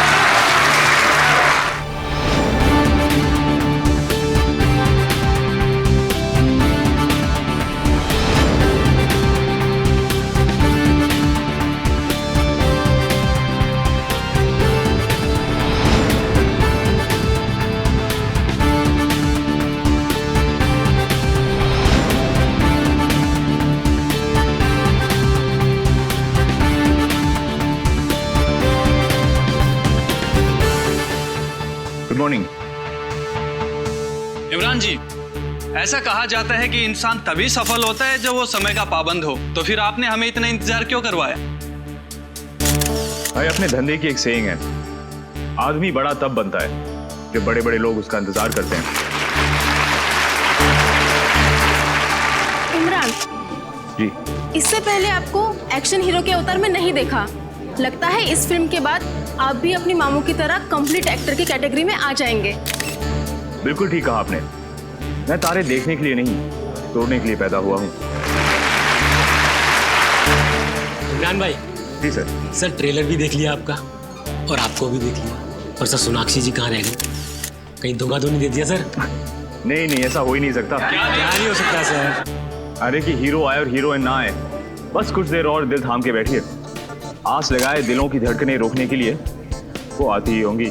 Good morning. इमरान जी, ऐसा कहा जाता है कि इंसान तभी सफल होता है जब वो समय का पाबंद हो। तो फिर आपने हमें इतना इंतजार क्यों करवाया? भाई, अपने धंधे की एक सेइंग है, आदमी बड़ा तब बनता है जब बड़े बड़े लोग उसका इंतजार करते हैं। इमरान जी, इससे पहले आपको एक्शन हीरो के अवतार में नहीं देखा। लगता है इस फिल्म के बाद आप भी अपनी मामू की तरह कंप्लीट एक्टर की कैटेगरी में आ जाएंगे। बिल्कुल ठीक कहा आपने। मैं तारे देखने के लिए नहीं, तोड़ने के लिए पैदा हुआ हूँ। इमरान भाई। जी सर। सर ट्रेलर भी देख लिया आपका और आपको भी देख लिया। और सर सोनाक्षी जी कहाँ रह गई? कहीं धोखा तो नहीं दे दिया सर? नहीं नहीं, ऐसा हो ही नहीं सकता। क्या नहीं हो सकता सर? अरे कि हीरो आए और हीरोइन ना आए, बस कुछ देर और दिल थाम के बैठिए। आस लगाए दिलों की धड़कनें रोकने के लिए वो आती ही होंगी।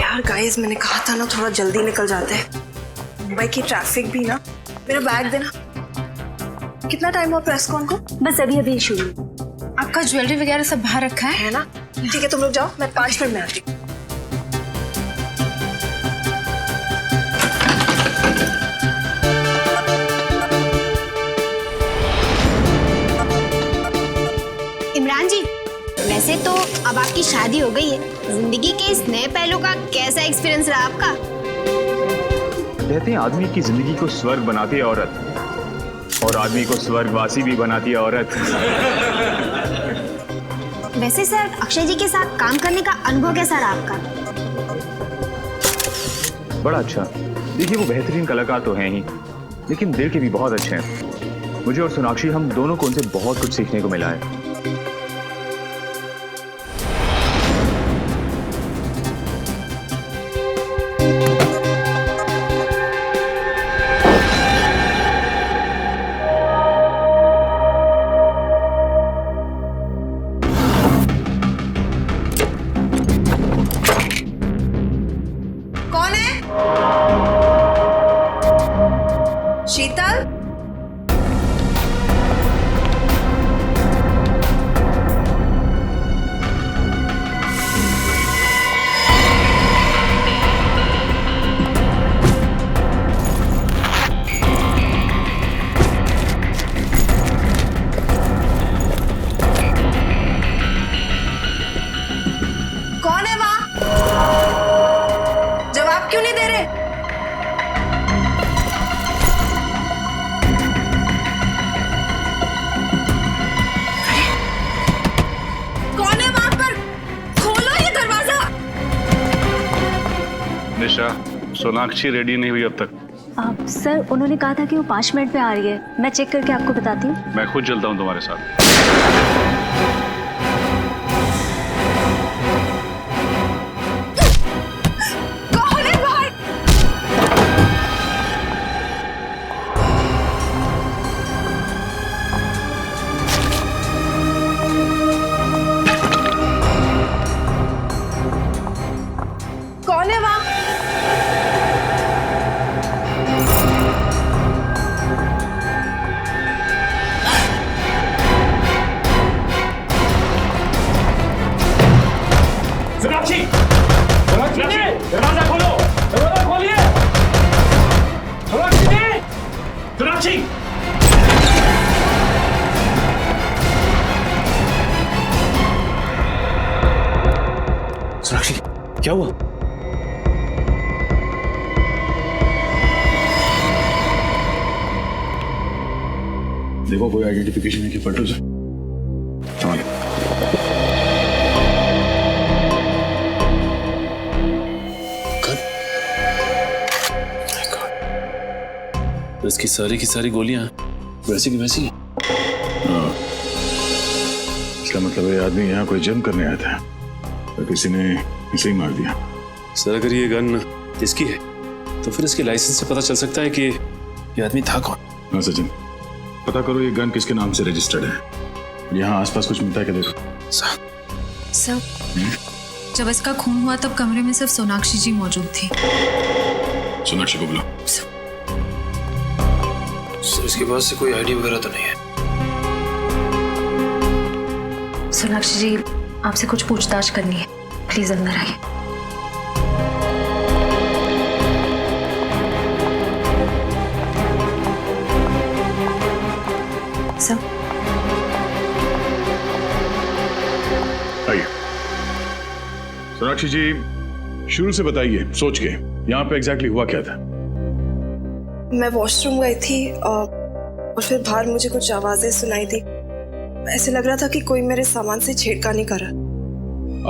यार गाइस, मैंने कहा था ना थोड़ा जल्दी निकल जाते हैं। मुंबई की ट्रैफिक भी ना। मेरा बैग देना। कितना टाइम हुआ प्रेस कॉन को? बस अभी अभी शुरू। आपका ज्वेलरी वगैरह सब बाहर रखा है ना? ठीक है, तुम लोग जाओ, मैं 5 मिनट में आती हूँ। इमरान जी, वैसे तो अब आपकी शादी हो गई है, जिंदगी के इस नए पहलू का कैसा एक्सपीरियंस रहा आपका? कहते हैं आदमी की जिंदगी को स्वर्ग बनाती है औरत, और आदमी को स्वर्गवासी भी बनाती है औरत। वैसे सर, अक्षय जी के साथ काम करने का अनुभव कैसा रहा आपका? बड़ा अच्छा। देखिए वो बेहतरीन कलाकार तो हैं ही, लेकिन दिल के भी बहुत अच्छे हैं। मुझे और सोनाक्षी, हम दोनों को उनसे बहुत कुछ सीखने को मिला है। कौन है? शीतल? कौन है वहां? जवाब क्यों नहीं दे रहे? कौन है वहां पर? खोलो ये दरवाजा। निशा, सोनाक्षी रेडी नहीं हुई अब तक। सर उन्होंने कहा था कि वो 5 मिनट में आ रही है। मैं चेक करके आपको बताती हूँ। मैं खुद चलता हूँ तुम्हारे साथ। कौन है बाहर? कौन है वहां? सोनाक्षी! सोनाक्षी जी! दरवाजा खोलो! दरवाजा खोलिए! सोनाक्षी जी! सोनाक्षी! सोनाक्षी, क्या हुआ? देखो कोई आइडेंटिफिकेशन है कि फोटो से। तो इसकी सारी की सारी गोलियां वैसी की वैसी। इसका मतलब है आदमी यहाँ कोई जंग करने आया था, तो किसी ने इसे ही मार दिया। सर अगर ये गन इसकी है तो फिर इसके लाइसेंस से पता चल सकता है कि ये आदमी था कौन। हाँ सचिन, पता करो ये गन किसके नाम से रजिस्टर्ड है। यहाँ आसपास कुछ मिलता है क्या? देखो सर, जब इसका खून हुआ तब कमरे में सिर्फ सोनाक्षी जी मौजूद थी। सोनाक्षी को बुलाओ। सर इसके पास से कोई आईडी वगैरह तो नहीं है। सोनाक्षी जी, आपसे कुछ पूछताछ करनी है, प्लीज अंदर आइए। सर, आइए। सोनाक्षी जी, शुरू से बताइए, सोच के यहाँ पे एग्जैक्टली हुआ क्या था? मैं वॉशरूम गई थी और फिर बाहर मुझे कुछ आवाजें सुनाई दी। ऐसे लग रहा था कि कोई मेरे सामान से छेड़खानी कर रहा।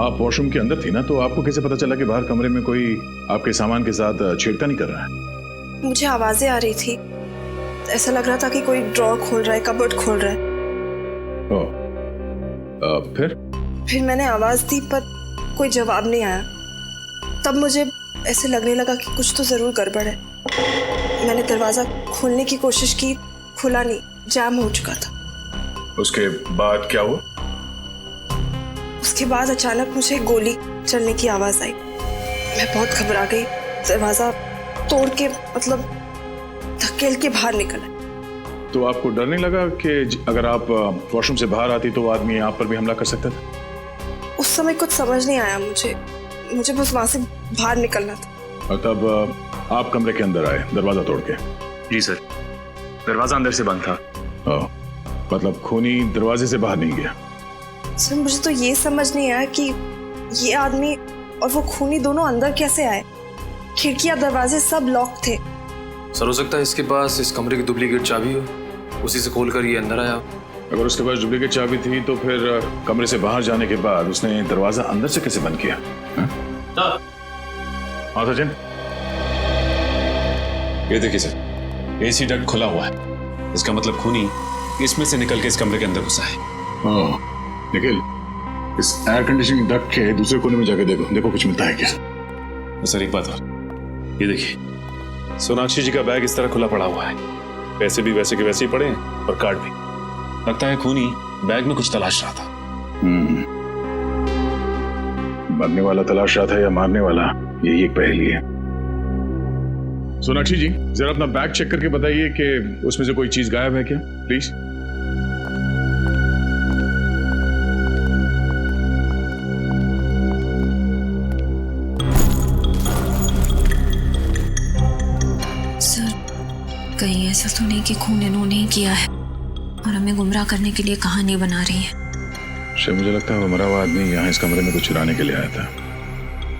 आप वॉशरूम के अंदर थी ना, तो आपको कैसे पता चला कि बाहर कमरे में कोई आपके सामान के साथ छेड़खानी कर रहा है? मुझे आवाजें आ रही थी। ऐसा लग रहा था कि कोई ड्रॉर खोल रहा है, कबर्ड खोल रहा है। फिर मैंने आवाज दी पर कोई जवाब नहीं आया। तब मुझे ऐसे लगने लगा कि कुछ तो जरूर गड़बड़ है। मैंने दरवाजा खोलने की कोशिश की, खुला नहीं, जाम हो चुका था। उसके बाद क्या हुआ? उसके बाद अचानक मुझे गोली चलने की आवाज आई। मैं बहुत घबरा गई, दरवाजा तोड़ के मतलब धकेल के बाहर निकला। तो आपको डर नहीं लगा कि अगर आप वॉशरूम से बाहर आती तो वो आदमी आप पर भी हमला कर सकता था? उस समय कुछ समझ नहीं आया मुझे बस वहां से बाहर निकलना था। और तब आप कमरे के अंदर आए दरवाजा तोड़ के? जी सर, दरवाजा अंदर से बंद था। मतलब खूनी दरवाजे से बाहर नहीं गया? सर मुझे तो ये समझ नहीं आया कि ये आदमी और वो खूनी दोनों अंदर कैसे आए। खिड़कियां दरवाजे सब लॉक थे। सर हो सकता है इसके पास इस कमरे की डुप्लीकेट चाबी हो, उसी से खोलकर ये अंदर आया। अगर उसके पास डुप्लीकेट चाबी थी तो फिर कमरे से बाहर जाने के बाद उसने दरवाजा अंदर से कैसे बंद किया? हाँ सचिन, ये देखिए सर, एसी डक्ट खुला हुआ है। इसका मतलब खूनी इसमें से निकल के इस कमरे के अंदर घुसा है। निखिल, इस एयर कंडीशनिंग डक्ट के दूसरे कोने में जाके देखो कुछ मिलता है क्या? सर एक बात और, ये देखिए सोनाक्षी जी का बैग इस तरह खुला पड़ा हुआ है। पैसे भी वैसे के वैसे ही पड़े हैं और कार्ड भी। लगता है खूनी बैग में कुछ तलाश रहा था। मरने वाला तलाश रहा था या मारने वाला, यही एक पहेली है। सोनाक्षी जी, जरा अपना बैग चेक करके बताइए कि उसमें से कोई चीज गायब है क्या, प्लीज। कहीं ऐसा तो नहीं कि खून इन्होंने ही किया है और हमें गुमराह करने के लिए कहानी बना रही है। शायद मुझे लगता है वो मरा हुआ आदमी यहाँ इस कमरे में कुछ चुराने के लिए आया था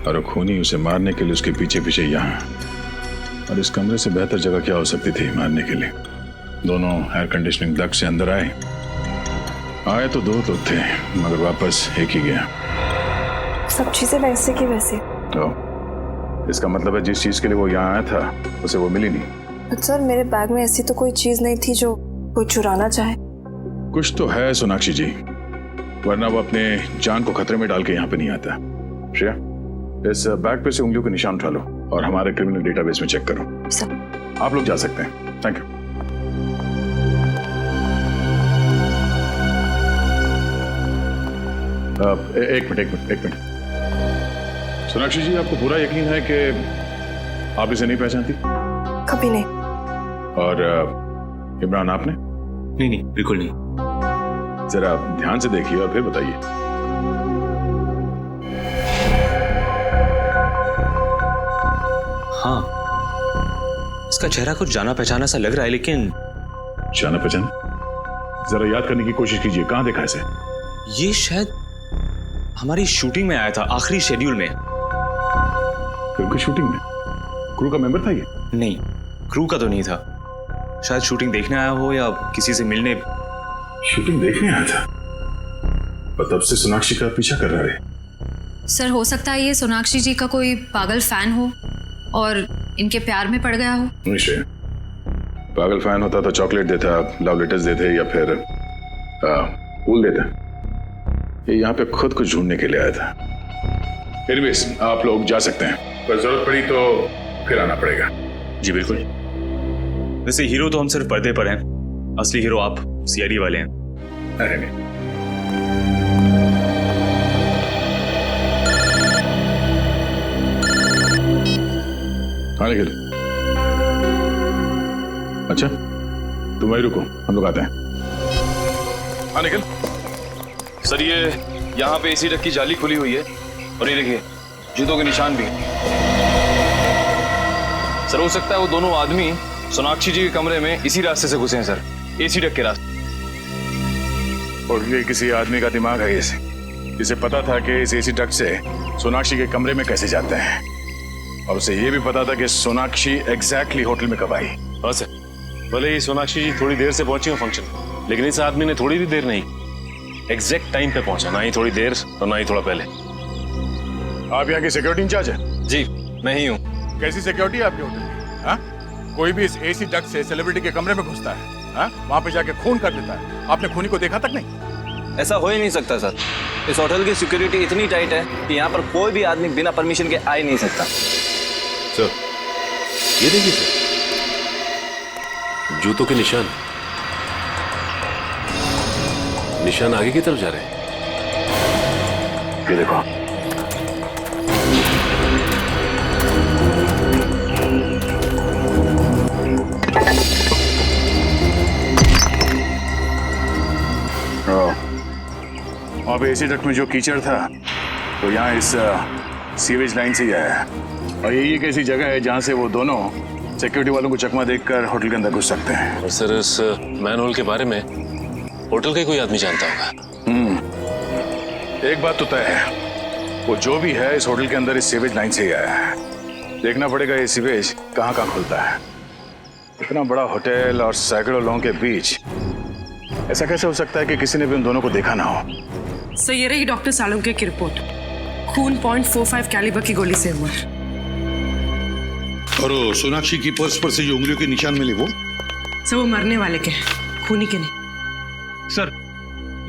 और वो खूनी उसे मारने के लिए उसके पीछे पीछे यहाँ। और इस कमरे से बेहतर जगह क्या हो सकती थी मारने के लिए? दोनों एयर कंडीशनिंग डक्ट से अंदर आए तो दो लोग थे मगर वापस एक ही गया। सब चीजें वैसे की वैसे। तो इसका मतलब है जिस चीज के लिए वो यहाँ आया था उसे वो मिली नहीं। सर मेरे बैग में ऐसी तो कोई चीज नहीं थी जो कोई चुराना चाहे। कुछ तो है सोनाक्षी जी, वरना वो अपने जान को खतरे में डाल के यहाँ पे नहीं आता। श्रेया, इस बैग पे से उंगलियों के निशान उठा लो और हमारे क्रिमिनल डेटाबेस में चेक करो। सर आप लोग जा सकते हैं। Thank you. एक मिनट। सोनाक्षी जी, आपको पूरा यकीन है कि आप इसे नहीं पहचानती? कभी नहीं। और इमरान, आपने? नहीं, बिल्कुल नहीं। जरा ध्यान से देखिए और फिर बताइए। हाँ, इसका चेहरा कुछ जाना पहचाना सा लग रहा है, लेकिन जाना पहचाना? जरा याद करने की कोशिश कीजिए, कहाँ देखा इसे? ये शायद हमारी शूटिंग में आया था, आखिरी शेड्यूल में। फिल्म की शूटिंग में? क्रू का मेंबर था ये? नहीं, क्रू का तो नहीं था। शायद शूटिंग देखने आया हो या किसी से मिलने। शूटिंग देखने आया था और तब से सोनाक्षी का पीछा कर रहा है। सर हो सकता है ये सोनाक्षी जी का कोई पागल फैन हो और इनके प्यार में पड़ गया हो। निश्चय, पागल फैन होता तो चॉकलेट देता, लव लेटर्स देते या फिर फूल देता। ये यहाँ पे खुद को ढूंढने के लिए आया था। एनीवेज, आप लोग जा सकते हैं, पर जरूरत पड़ी तो फिर आना पड़ेगा। जी बिल्कुल। वैसे हीरो तो हम सिर्फ पर्दे पर हैं, असली हीरो आप सीआईडी वाले हैं। अरे नहीं। हाँ निखिल, अच्छा तुम वहीं रुको, हम लोग आते हैं। हाँ निखिल, सर ये यहाँ पे एसी डक्ट की जाली खुली हुई है और ये देखिए जूतों के निशान भी। सर हो सकता है वो दोनों आदमी सोनाक्षी जी के कमरे में इसी रास्ते से घुसे हैं सर, एसी डक्ट के रास्ते। और ये किसी आदमी का दिमाग है जिसे पता था कि इस एसी डक्ट से सोनाक्षी के कमरे में कैसे जाते हैं और उसे ये भी पता था कि सोनाक्षी एग्जैक्टली होटल में कब आई। हाँ सर, भले ही सोनाक्षी जी थोड़ी देर से पहुंची हो फंक्शन, लेकिन इस आदमी ने थोड़ी भी देर नहीं, एग्जैक्ट टाइम पे पहुंचा, ना ही थोड़ी देर और ना ही थोड़ा पहले। आप यहाँ की सिक्योरिटी इंचार्ज है? जी मैं ही हूँ। कैसी सिक्योरिटी है आपके होटल में? कोई भी इस एसी डक्ट से सेलिब्रिटी के कमरे में घुसता है, वहां पे जाके खून कर देता है। आपने खूनी को देखा तक नहीं? ऐसा हो ही नहीं सकता सर। इस होटल की सिक्योरिटी इतनी टाइट है कि यहाँ पर कोई भी आदमी बिना परमिशन के आ ही नहीं सकता। सर ये देखिए सर, जूतों के निशान आगे की तरफ जा रहे हैं। ये देखो। वहाँ पे एसी डक्ट में जो कीचड़ था तो यहाँ इस सीवेज लाइन से ही आया है। और यही एक ऐसी जगह है जहाँ से वो दोनों सिक्योरिटी वालों को चकमा देखकर होटल के अंदर घुस सकते हैं। और सर इस मैनहोल के बारे में होटल का कोई आदमी जानता होगा। एक बात तो तय है, वो जो भी है इस होटल के अंदर इस सीवेज लाइन से ही आया है। देखना पड़ेगा ये सीवेज कहाँ कहाँ खुलता है। इतना बड़ा होटल और सैकड़ों लोगों के बीच ऐसा कैसे हो सकता है कि किसी ने भी उन दोनों को देखा ना हो। सर ये रही डॉक्टर सालुंके की रिपोर्ट। खून .45 कैलिबर की गोली से हुआ। और सोनाक्षी की पर्स पर से जो उंगलियों के निशान मिले वो सर वो मरने वाले के हैं, खूनी के नहीं। सर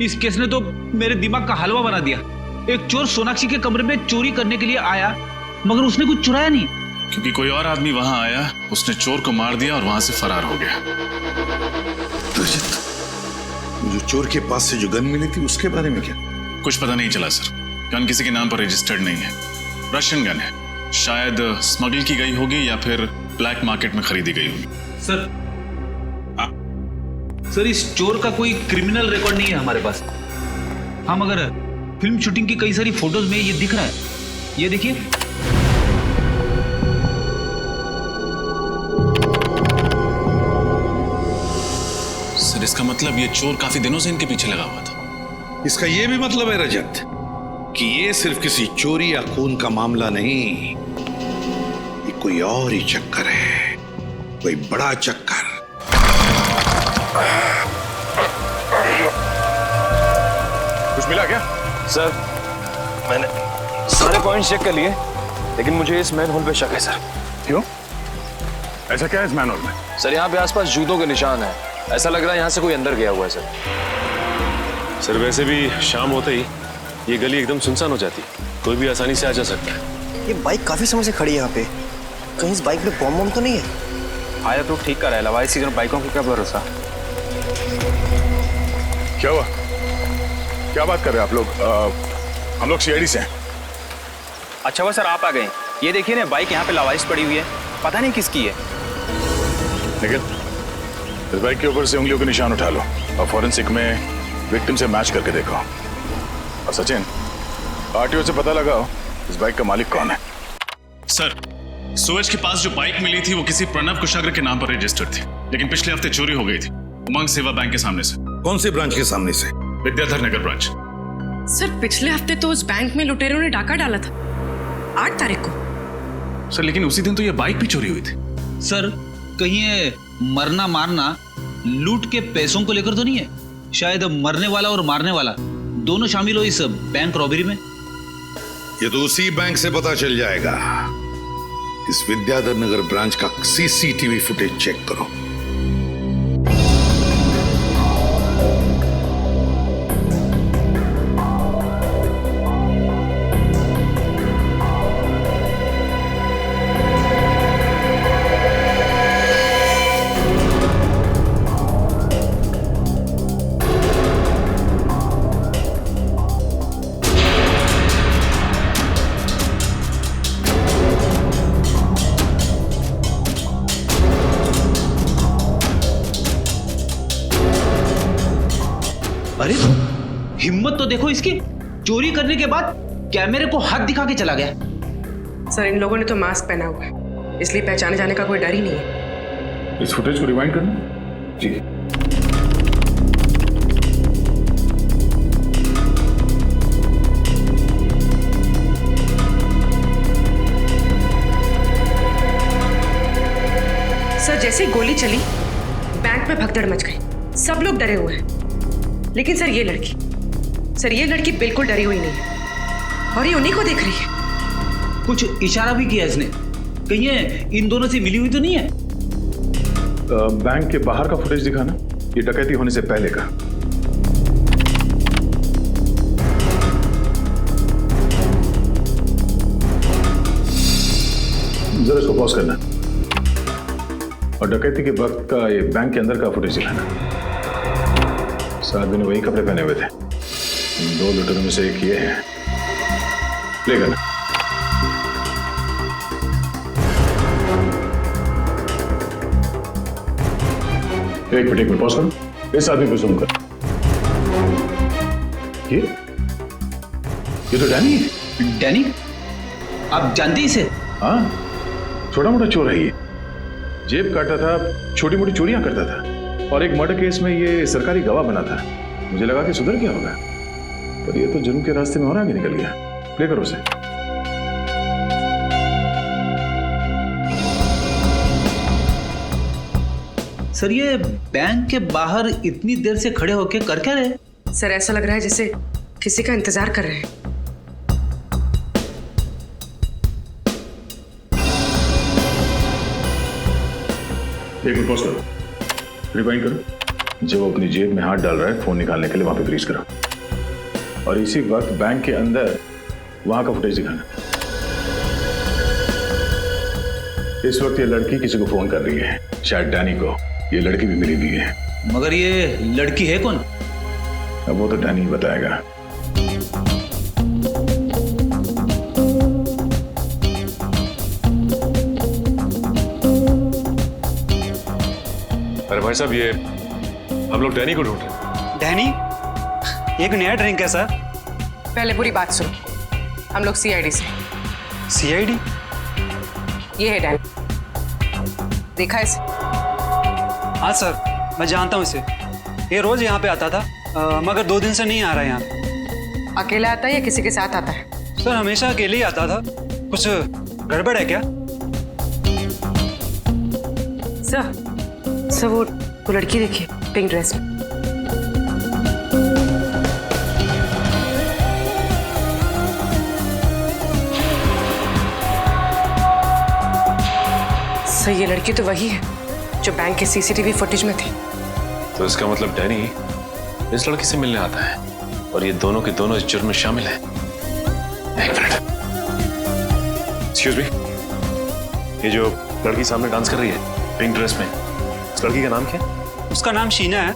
इस केस ने तो मेरे दिमाग का हलवा बना दिया। एक चोर सोनाक्षी के कमरे में चोरी करने के लिए आया मगर उसने कुछ चुराया नहीं, क्योंकि कोई और आदमी वहां आया, उसने चोर को मार दिया और वहां से फरार हो गया। जो चोर के पास से जो गन मिली थी उसके बारे में क्या? कुछ पता नहीं चला सर। गन किसी के नाम पर रजिस्टर्ड नहीं है, रशियन गन है। शायद स्मगल की गई होगी या फिर ब्लैक मार्केट में खरीदी गई होगी। सर इस चोर का कोई क्रिमिनल रिकॉर्ड नहीं है हमारे पास। हम अगर फिल्म शूटिंग की कई सारी फोटोज में ये दिख रहा है, ये देखिए। सर इसका मतलब ये चोर काफी दिनों से इनके पीछे लगा हुआ था। इसका ये भी मतलब है रजत कि ये सिर्फ किसी चोरी या खून का मामला नहीं, ये कोई और ही चक्कर है, कोई बड़ा चक्कर। कुछ मिला क्या? सर मैंने सारे पॉइंट्स चेक कर लिए, लेकिन मुझे इस मैनहोल पे शक है सर। क्यों? ऐसा क्या है इस मैनहोल में? सर यहाँ पे आसपास जूतों के निशान हैं। ऐसा लग रहा है यहाँ से कोई अंदर गया हुआ है सर। सर वैसे भी शाम होते ही ये गली एकदम सुनसान हो जाती, कोई भी आसानी से आ जा सकता है। ये बाइक काफी समय से खड़ी है यहाँ पे, कहीं इस बाइक में बम बम तो नहीं है? आया तो ठीक कर रहा है, इस सीजन बाइकों की क्या भरोसा। क्या हुआ? क्या बात कर रहे हैं आप लोग? हम लोग सीआईडी से हैं। अच्छा हुआ सर आप आ गए। ये देखिए ना बाइक यहाँ पे लावारिस पड़ी हुई है, पता नहीं किसकी है। निखिल इस बाइक के ऊपर से उंगलियों के निशान उठा लो और फॉरेंसिक में विक्टिम से मैच करके देखो। और सचिन आरटीओ से पता लगाओ इस बाइक का मालिक कौन है। सर सूरज के पास जो बाइक मिली थी वो किसी प्रणव कुशाग्र के नाम पर रजिस्टर्ड थी, लेकिन पिछले हफ्ते चोरी हो गई थी उमंग सेवा बैंक के सामने से। कौन से ब्रांच के सामने से? विद्याधर नगर ब्रांच। सर पिछले हफ्ते तो उस बैंक में लुटेरों ने डाका डाला था 8 तारीख को। सर लेकिन उसी दिन तो ये बाइक भी चोरी हुई थी। सर कहीं ये मरना मारना लूट के पैसों को लेकर तो नहीं है? शायद मरने वाला और मारने वाला दोनों शामिल हो इस बैंक रॉबरी में। ये तो उसी बैंक से पता चल जाएगा। इस विद्याधर नगर ब्रांच का सीसीटीवी फुटेज चेक करो। अरे हिम्मत तो देखो इसकी, चोरी करने के बाद कैमरे को हाथ दिखा के चला गया। सर इन लोगों ने तो मास्क पहना हुआ है, इसलिए पहचाने जाने का कोई डर ही नहीं है। इस फुटेज को रिवाइंड करना जी। सर जैसे गोली चली बैंक में भगदड़ मच गई, सब लोग डरे हुए हैं। लेकिन सर ये लड़की बिल्कुल डरी हुई नहीं है और ये उन्हीं को देख रही है। कुछ इशारा भी किया इसने, कहीं ये इन दोनों से मिली हुई तो नहीं है? बैंक के बाहर का फुटेज दिखाना, ये डकैती होने से पहले का। पॉज करना और डकैती के वक्त का ये बैंक के अंदर का फुटेज दिखाना। साथ में वही कपड़े पहने हुए थे। इन 2 लुटेरों में से एक ये है। प्ले करना। एक मिनट पॉज करो। इस आदमी को जूम कर। ये तो डैनी है। डैनी? आप जानते हैं इसे? हाँ, छोटा मोटा चोर है ये। जेब काटता था, छोटी मोटी चोरियां करता था और एक मर्डर केस में ये सरकारी गवाह बना था। मुझे लगा कि सुधर गया होगा, पर ये तो जुर्म के रास्ते में और आगे निकल गया। प्ले करो उसे। सर ये बैंक के बाहर इतनी देर से खड़े होके कर क्या रहे? सर ऐसा लग रहा है जैसे किसी का इंतजार कर रहे हैं। एक मिनट पॉज करो, रिवाइंड करो। जब वो अपनी जेब में हाथ डाल रहा है फोन निकालने के लिए, वहां पे फ्रीज करो और इसी वक्त बैंक के अंदर वहां का फुटेज दिखाना। इस वक्त ये लड़की किसी को फोन कर रही है, शायद डैनी को। ये लड़की भी मिली हुई है। मगर ये लड़की है कौन? अब वो तो डैनी ही बताएगा। अरे भाई साहब, ये हम लोग डैनी को ढूंढ रहे हैं। डैनी? एक नया ड्रिंक है सर। पहले पूरी बात सुनो। हम लोग CID से। CID? ये है डैनी, देखा इसे? हाँ सर, मैं जानता हूँ इसे। ये रोज यहाँ पे आता था, मगर 2 दिन से नहीं आ रहा है यहाँ पे। अकेला आता है या किसी के साथ आता है? सर हमेशा अकेले ही आता था। कुछ गड़बड़ है क्या? सर वो लड़की देखिए, पिंक ड्रेस में। सर ये लड़की तो वही है जो बैंक के CCTV फुटेज में थी। तो इसका मतलब डैनी इस लड़की से मिलने आता है और ये दोनों के दोनों इस जुर्म में शामिल हैं। एक मिनट, एक्सक्यूज मी, ये जो लड़की सामने डांस कर रही है पिंक ड्रेस में, उस लड़की का नाम क्या है? उसका नाम शीना है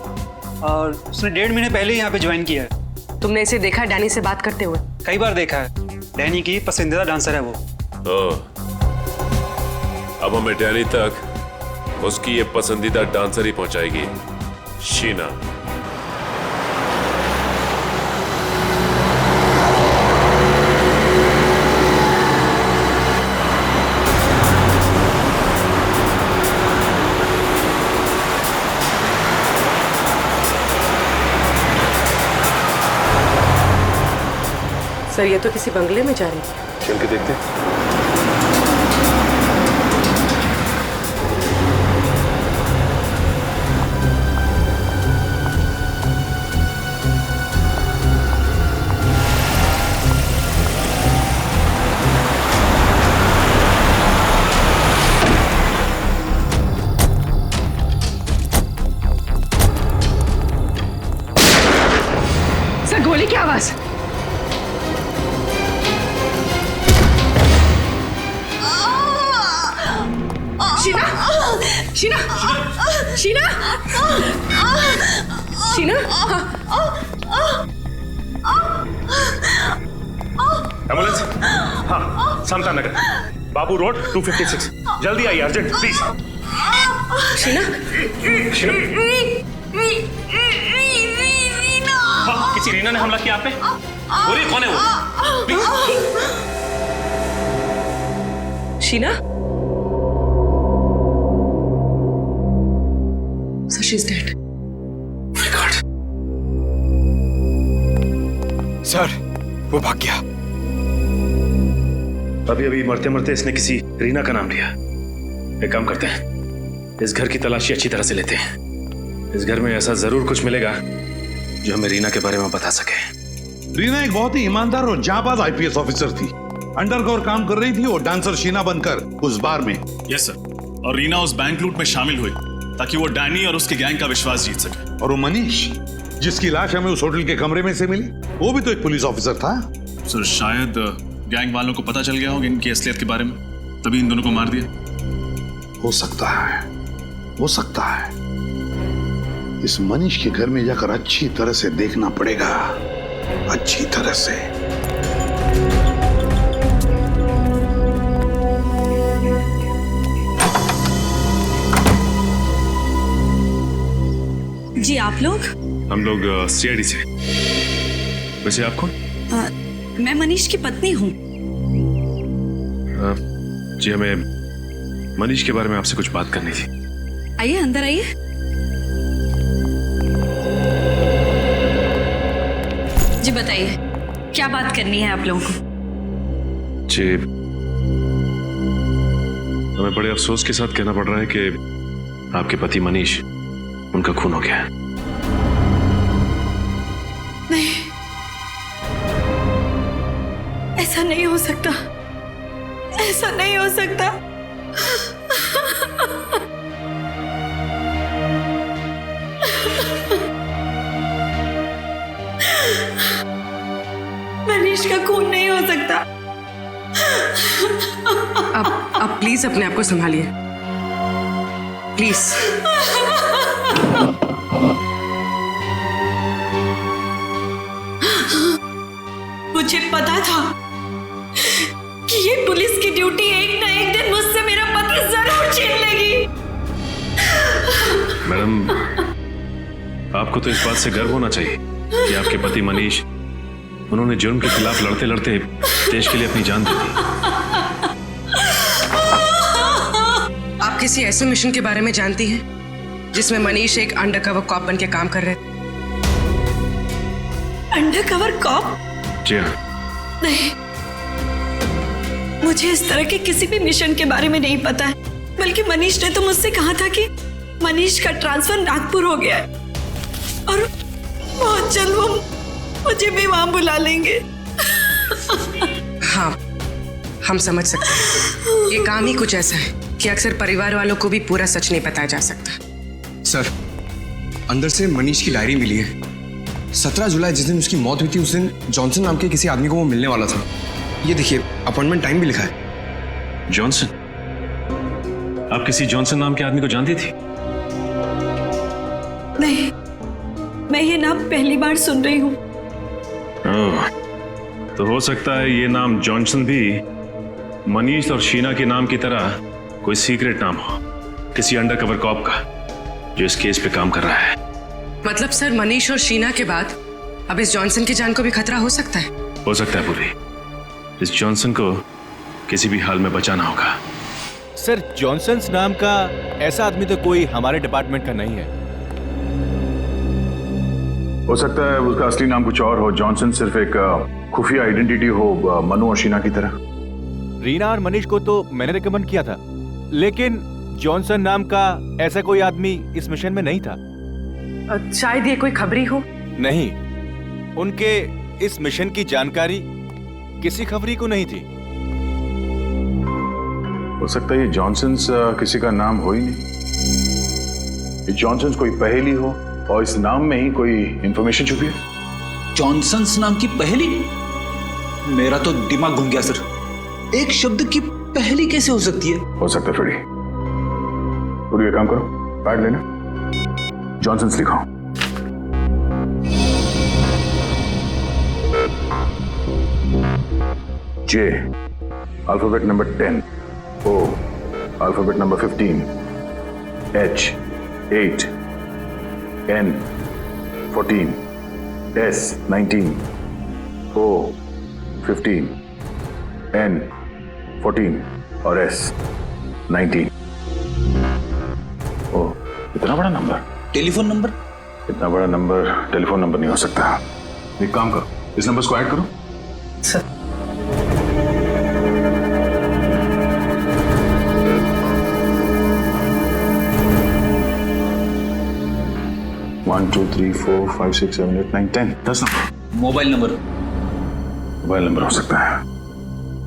और उसने 1.5 महीने पहले ही यहाँ पे ज्वाइन किया है। तुमने इसे देखा डैनी से बात करते हुए? कई बार देखा है। डैनी की पसंदीदा डांसर है वो। अब हमें डैनी तक उसकी ये पसंदीदा डांसर ही पहुंचाएगी, शीना। सर ये तो किसी बंगले में जा रही है। चल के देखते हैं। सर गोली की आवाज। शीना, शीना, शीना, शीना। एम्बुलेंस? हाँ, समता नगर, बाबू रोड 256। जल्दी आइए, अर्जेंट प्लीज। शीना, शीना, हाँ, किसी रीना ने हमला किया आप पे? बोलिए कौन है वो? Please. Sheena? So she's dead. My God. Sir, वो भाग गया। अभी मरते मरते इसने किसी रीना का नाम लिया। एक काम करते हैं, इस घर की तलाशी अच्छी तरह से लेते हैं। इस घर में ऐसा जरूर कुछ मिलेगा जो हमें रीना के बारे में बता सके। रीना एक बहुत ही ईमानदार और जांबाज IPS ऑफिसर थी। अंडरकवर काम कर रही थी और डांसर शीना बनकर उस बार में। यस सर, और रीना उस बैंक लूट में शामिल हुई ताकि वो डैनी और उसके गैंग का विश्वास जीत सके। और वो मनीष जिसकी लाश हमें उस होटल के कमरे में से मिली, वो भी तो एक पुलिस ऑफिसर था। सर शायद गैंग वालों को पता चल गया होगा इनकी असलियत के बारे में, तभी इन दोनों को मार दिया। हो सकता है, हो सकता है। इस मनीष के घर में जाकर अच्छी तरह से देखना पड़ेगा, अच्छी तरह से। जी आप लोग? हम लोग सीआईडी से। वैसे आप कौन? मैं मनीष की पत्नी हूँ। जी हमें मनीष के बारे में आपसे कुछ बात करनी थी। आइए अंदर आइए। जी बताइए क्या बात करनी है आप लोगों को? जी हमें बड़े अफसोस के साथ कहना पड़ रहा है कि आपके पति मनीष, उनका खून हो गया है। नहीं, ऐसा नहीं हो सकता, ऐसा नहीं हो सकता। मनीष का खून नहीं हो सकता। अब प्लीज अपने आप को संभालिए, प्लीज। मुझे पता था कि ये पुलिस की ड्यूटी एक ना एक दिन मुझसे मेरा पति जरूर छीन लेगी। मैडम, आपको तो इस बात से गर्व होना चाहिए कि आपके पति मनीष, उन्होंने जुर्म के खिलाफ लड़ते लड़ते देश के लिए अपनी जान दे दी। आप किसी ऐसे मिशन के बारे में जानती हैं जिसमें मनीष एक अंडरकवर कॉप बन के काम कर रहे थे? Undercover corp? जी हाँ। नहीं, मुझे इस तरह के किसी भी मिशन के बारे में नहीं पता है। बल्कि मनीष ने तो मुझसे कहा था कि मनीष का ट्रांसफर नागपुर हो गया है और बहुत जल्द वो मुझे भी वहां बुला लेंगे। हाँ, हम समझ सकते हैं। ये काम ही कुछ ऐसा है कि अक्सर परिवार वालों को भी पूरा सच नहीं बताया जा सकता। सर, अंदर से मनीष की डायरी मिली है। 17 जुलाई जिस दिन उसकी मौत हुई थी, उस दिन जॉनसन नाम के किसी आदमी को वो मिलने वाला था। ये देखिए, अपॉइंटमेंट टाइम भी लिखा है। जॉनसन? आप किसी जॉनसन नाम के आदमी को जानती थी? नहीं, मैं ये नाम पहली बार सुन रही हूँ। तो हो सकता है ये नाम जॉनसन भी मनीष और शीना के नाम की तरह कोई सीक्रेट नाम हो, किसी अंडरकवर कॉप का जो इस केस पे काम कर रहा है। मतलब सर, मनीष और शीना के बाद अब इस जॉनसन की जान को भी खतरा हो सकता है? हो सकता है पूरी। इस जॉनसन को किसी भी हाल में बचाना होगा। सर, जॉनसन नाम का ऐसा आदमी तो कोई हमारे डिपार्टमेंट का नहीं है। हो सकता है उसका असली नाम कुछ और हो। जॉनसन सिर्फ एक खुफिया आइडेंटिटी हो, मनु और शीना की तरह। रीना और मनीष को तो मैंने रिकमेंड किया था, लेकिन जॉनसन नाम का ऐसा कोई आदमी इस मिशन में नहीं था। शायद ये कोई खबरी हो। नहीं, उनके इस मिशन की जानकारी किसी खबरी को नहीं थी। हो सकता है ये जॉनसन किसी का नाम हो ही नहीं। ये जॉनसन कोई पहेली हो और इस नाम में ही कोई इंफॉर्मेशन छुपी है। जॉनसन्स नाम की पहेली? मेरा तो दिमाग घूम गया सर। एक शब्द की पहेली कैसे हो सकती है? हो सकता है फ्रेडी। पूरी एक काम करो, पैड लेना, जॉनसन्स लिखो। J, alphabet number 10. O, alphabet number 15. H, 8. N, 14. S, 19. O, 15. N, 14. और S, 19. ओ, इतना बड़ा नंबर? Telephone number? इतना बड़ा नंबर टेलीफोन नंबर नहीं हो सकता। एक काम करो, इस नंबर को ऐड करो। Sir, 1 2 3 4 5 6 7 8 9 10 10 number. Mobile number? Mobile number हो सकता है।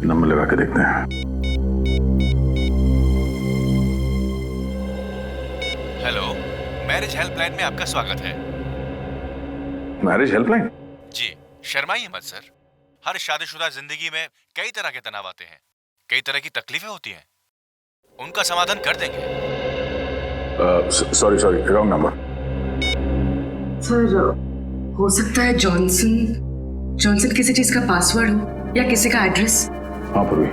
नंबर लगा के देखते हैं। हेलो, मैरिज हेल्पलाइन में आपका स्वागत है। Marriage helpline? जी, शर्माइए मत सर। हर शादीशुदा जिंदगी में कई तरह के तनाव आते हैं, कई तरह की तकलीफें होती हैं। उनका समाधान कर देंगे। Sorry wrong number. सर हो सकता है जॉनसन किसी चीज का पासवर्ड हो या किसी का एड्रेस। हाँ पूर्वी,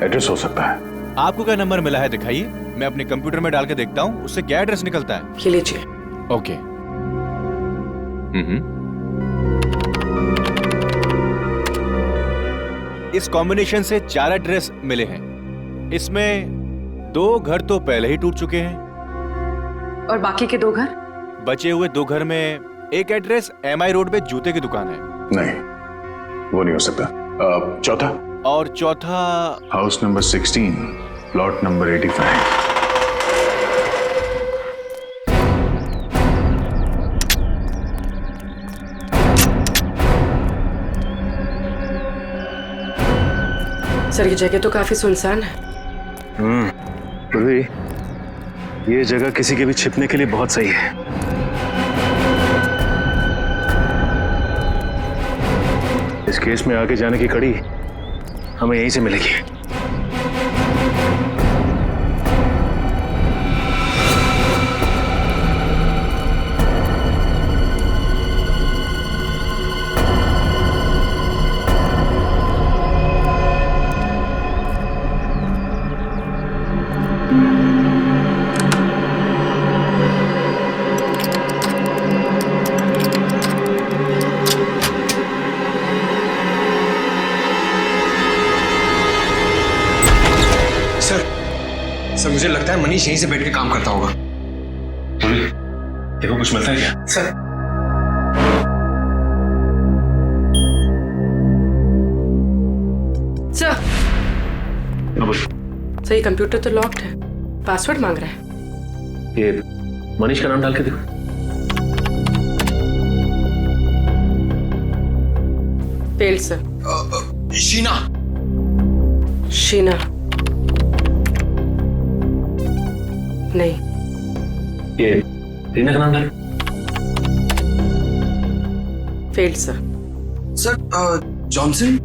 एड्रेस हो सकता है। आपको क्या नंबर मिला है दिखाइए, मैं अपने कंप्यूटर में डाल के देखता हूँ उससे क्या एड्रेस निकलता है। ये लीजिए। ओके। इस कॉम्बिनेशन से 4 एड्रेस मिले हैं। इसमें 2 घर तो पहले ही टूट चुके हैं और बाकी के 2 घर? बचे हुए 2 घर में एक एड्रेस MI रोड पे जूते की दुकान है। नहीं, वो नहीं हो सकता। चौथा? और चौथा house number 16, plot number 85। Sir ये जगह तो काफी सुनसान है। पूर्वी, ये जगह किसी के भी छिपने के लिए बहुत सही है। इस केस में आगे जाने की कड़ी हमें यहीं से मिलेगी। सर मुझे लगता है मनीष यहीं से बैठ के काम करता होगा। देखो कुछ मिलता है क्या? सर सर ये कंप्यूटर तो लॉक्ड है, पासवर्ड मांग रहा है। ये मनीष का नाम डाल के देखो। Failed sir. शीना। नहीं। ये रीना का नाम डाल। Failed sir. जॉनसन।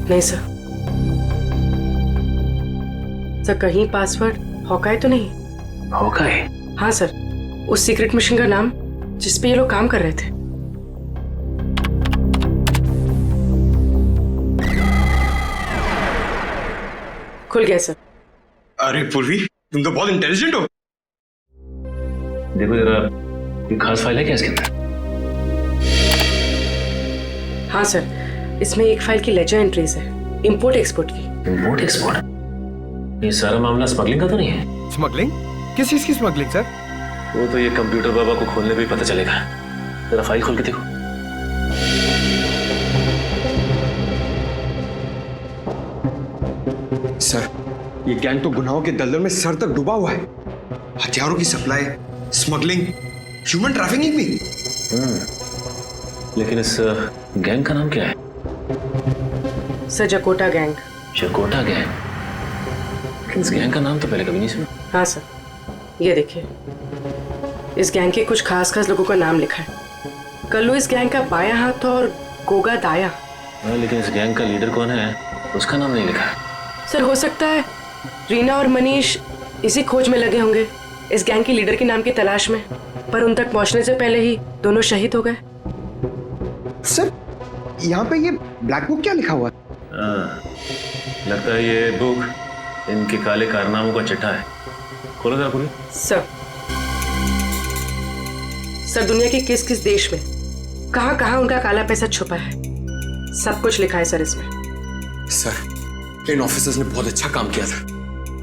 नहीं सर। सर कहीं पासवर्ड हॉकाई तो नहीं? हॉकाई? हाँ सर, उस सीक्रेट मिशन का नाम जिसपे ये लोग काम कर रहे थे। खुल गया सर। अरे पूर्वी, तुम तो बहुत इंटेलिजेंट हो। देखो जरा, ये खास फाइल है क्या इसके अंदर? हाँ सर, इसमें एक फाइल की लेजर एंट्रीज है, इंपोर्ट एक्सपोर्ट की। Import export? ये सारा मामला स्मगलिंग का तो नहीं है? स्मगलिंग? किस चीज की स्मगलिंग सर? वो तो ये कंप्यूटर बाबा को खोलने पे ही पता चलेगा। जरा फाइल खोल के देखो। सर ये गैंग तो गुनाहों के दलदल में सर तक डूबा हुआ है। हथियारों की सप्लाई, स्मगलिंग, ह्यूमन ट्रैफिकिंग भी। लेकिन इस गैंग का नाम क्या है? Sir Jakota gang. Jakota gang? इस गैंग का नाम तो पहले कभी नहीं सुना। हाँ सर, ये देखिए, इस गैंग के कुछ खास लोगों का नाम लिखा है। कल्लू इस गैंग का बायां हाथ और गोगा दाया। लेकिन इस गैंग का लीडर कौन है उसका नाम नहीं लिखा है। सर हो सकता है रीना और मनीष इसी खोज में लगे होंगे, इस गैंग के लीडर के नाम की तलाश में, पर उन तक पहुंचने से पहले ही दोनों शहीद हो गए। सर यहाँ पे ये ब्लैक बुक क्या लिखा हुआ है? लगता है ये बुक इनके काले कारनामों का चिट्ठा है। खोलो जरा पूरी। सर दुनिया के किस किस देश में कहां कहां उनका काला पैसा छुपा है, सब कुछ लिखा है सर इसमें। सर इन ऑफिसर्स ने बहुत अच्छा काम किया था।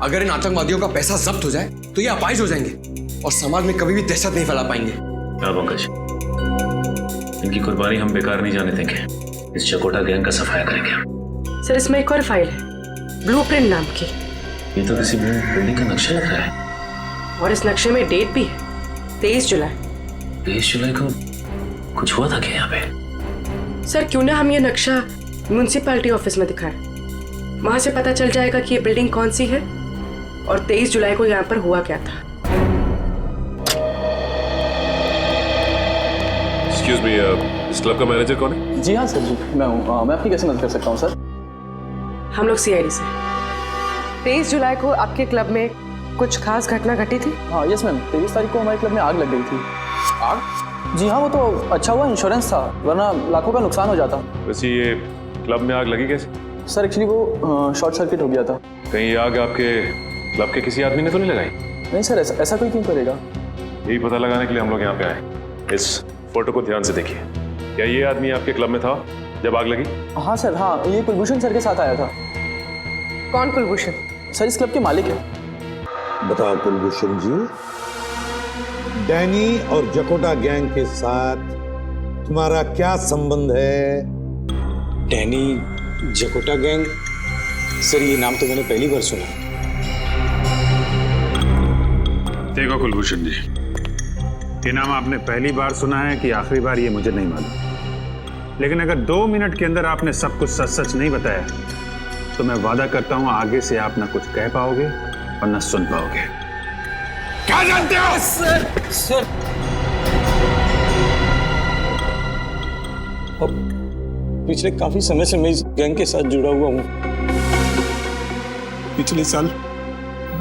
अगर इन आतंकवादियों का पैसा जब्त हो जाए तो ये अपाहिज हो जाएंगे और समाज में कभी भी दहशत नहीं फैला पाएंगे। पंकज, इनकी कुर्बानी हम बेकार नहीं जाने देंगे। इस चकोटा गैंग का सफाया करेंगे। सर इसमें एक और फाइल है, ब्लूप्रिंट नाम की। ये तो किसी बिल्डिंग का नक्शा लग रहा है। और इस नक्शे में डेट भी है, 23 जुलाई। 23 जुलाई को कुछ हुआ था क्या यहाँ पे? सर क्यों ना हम ये नक्शा म्युनिसिपैलिटी ऑफिस में दिखाएं, वहां से पता चल जाएगा कि ये बिल्डिंग कौन सी है और 23 जुलाई को यहाँ पर हुआ क्या था। Excuse me, इस क्लब का मैनेजर कौन है? जी हाँ सर जी, मैं हूँ। मैं आपकी कैसे मदद कर सकता हूँ सर? हम लोग सीआईडी से। 23 जुलाई को आपके क्लब में कुछ खास घटना घटी थी? हाँ यस मैम, 23 तारीख को हमारे क्लब में आग लग गई थी। आग? जी हाँ, वो तो अच्छा हुआ इंश्योरेंस था, वरना लाखों का नुकसान हो जाता। वैसे ये क्लब में आग लगी कैसे? सर एक्चुअली वो शॉर्ट सर्किट हो गया था। कहीं आग आपके क्लब के किसी आदमी ने तो नहीं लगाई? नहीं सर, ऐसा कोई क्यों करेगा? यही पता लगाने के लिए हम लोग यहाँ पे आए। इस फोटो को ध्यान से देखिए। क्या ये आदमी आपके क्लब में था जब आग लगी? हाँ सर, हाँ, ये कुलभूषण सर के साथ आया था। कौन कुलभूषण? सर इस क्लब के मालिक है। बताओ कुलभूषण जी, डैनी और जकोटा गैंग के साथ तुम्हारा क्या संबंध है? Danny, जकोटा gang? सर ये नाम तो मैंने पहली बार सुना। देखो कुलभूषण जी, ये नाम आपने पहली बार सुना है कि आखिरी बार, ये मुझे नहीं मालूम। लेकिन अगर 2 मिनट के अंदर आपने सब कुछ सच सच नहीं बताया तो मैं वादा करता हूं आगे से आप ना कुछ कह पाओगे और ना सुन पाओगे। क्या जानते हो? सर पिछले काफी समय से मैं इस गैंग के साथ जुड़ा हुआ हूँ। पिछले साल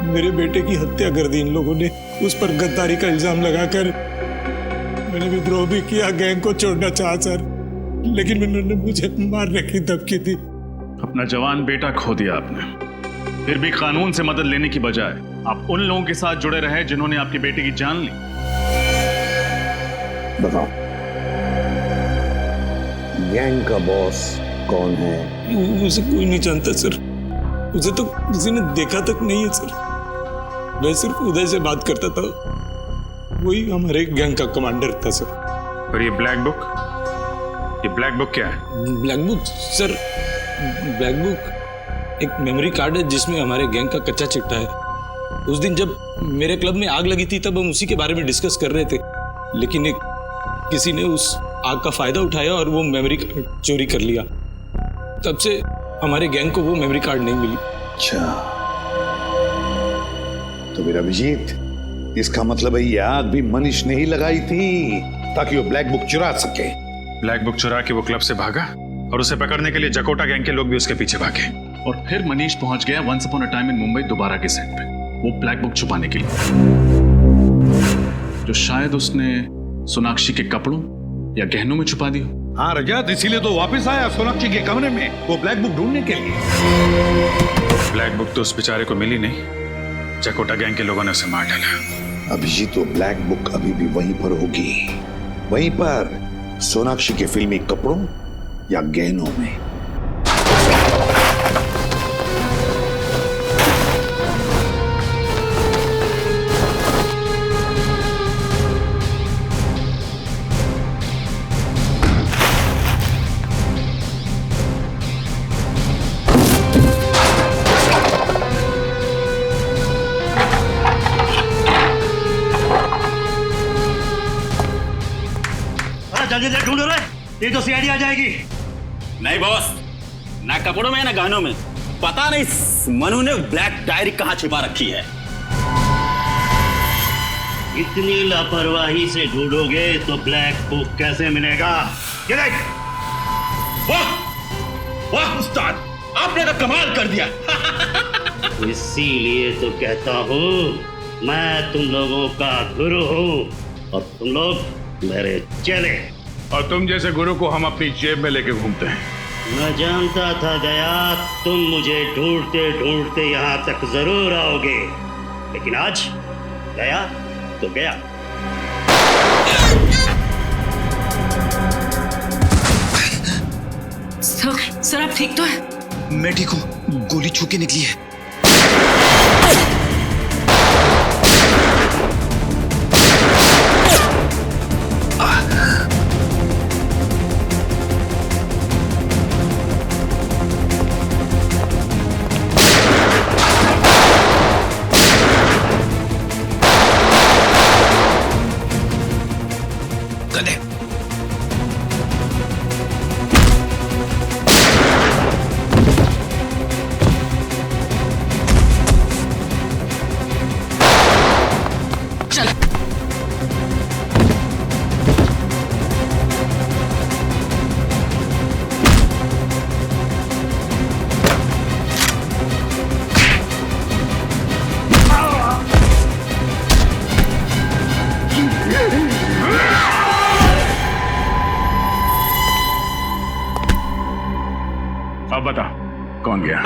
मेरे बेटे की हत्या कर दी इन लोगों ने। उस पर गद्दारी का इल्जाम लगाकर मैंने विद्रोह भी किया, गैंग को छोड़ना चाहा सर, लेकिन उन्होंने मुझे मारने की धमकी दी। अपना जवान बेटा खो दिया आपने, फिर भी कानून से मदद लेने की बजाय आप उन लोगों के साथ जुड़े रहे जिन्होंने आपके बेटे की जान ली। बताओ, गैंग का बॉस कौन है? उसे कोई नहीं जानता सर, उसे तो किसी ने देखा तक नहीं है सर। मैं सिर्फ उदय से बात करता था, वही हमारे गैंग का कमांडर था सर। और ये ब्लैक बुक, ये ब्लैक बुक क्या है? Black book sir, black book एक मेमोरी कार्ड है जिसमें हमारे गैंग का कच्चा चिट्ठा है। उस दिन जब मेरे क्लब में आग लगी थी तब हम उसी के बारे में डिस्कस कर रहे थे, लेकिन किसी ने उस आग का फायदा उठाया और वो मेमोरी कार्ड चोरी कर लिया। तब से हमारे गैंग को वो मेमोरी कार्ड नहीं मिली। अच्छा, तो मेरा अभिजीत, इसका मतलब है ये आग भी मनीष ने ही लगाई थी ताकि वो ब्लैक बुक चुरा सके। ब्लैक बुक चुरा के वो क्लब से भागा और उसे पकड़ने के लिए जकोटा गैंग के लोग भी उसके पीछे भागे। और फिर मनीष पहुंच गया once upon a time in Mumbai दोबारा के सेट पे, वो ब्लैक बुक छुपाने के लिए, जो शायद उसने सोनाक्षी के कपड़ों या गहनों में छुपा दी। हाँ रजत, इसीलिए तो वापस आया सोनाक्षी के कमरे में वो ब्लैक बुक ढूंढने के लिए। ब्लैक बुक तो उस बेचारे को मिली नहीं, जकोटा गैंग के लोगों ने उसे मार डाला। अभिजीत, वो ब्लैक बुक अभी भी वहीं पर होगी, वहीं पर सोनाक्षी के फिल्मी कपड़ों या गहनों में। जल्दी से ढूंढो रे, ये तो सीआईडी आ जाएगी। नहीं बॉस, ना कपड़ों में ना गहनों में, पता नहीं मनु ने ब्लैक डायरी कहां छिपा रखी है। इतनी लापरवाही से ढूंढोगे तो ब्लैक बुक कैसे मिलेगा? ये देख, वाह वाह उस्ताद, आपने तो कमाल कर दिया। इसीलिए तो कहता हूँ मैं तुम लोगों का गुरु हूँ और तुम लोग मेरे चेले। और तुम जैसे गुरु को हम अपनी जेब में लेके घूमते हैं। मैं जानता था गया तुम मुझे ढूंढते ढूंढते यहाँ तक जरूर आओगे, लेकिन आज गया तो गया। सर आप ठीक तो है? मैं ठीक हूँ, गोली छू के निकली है। अब बता, कौन गया,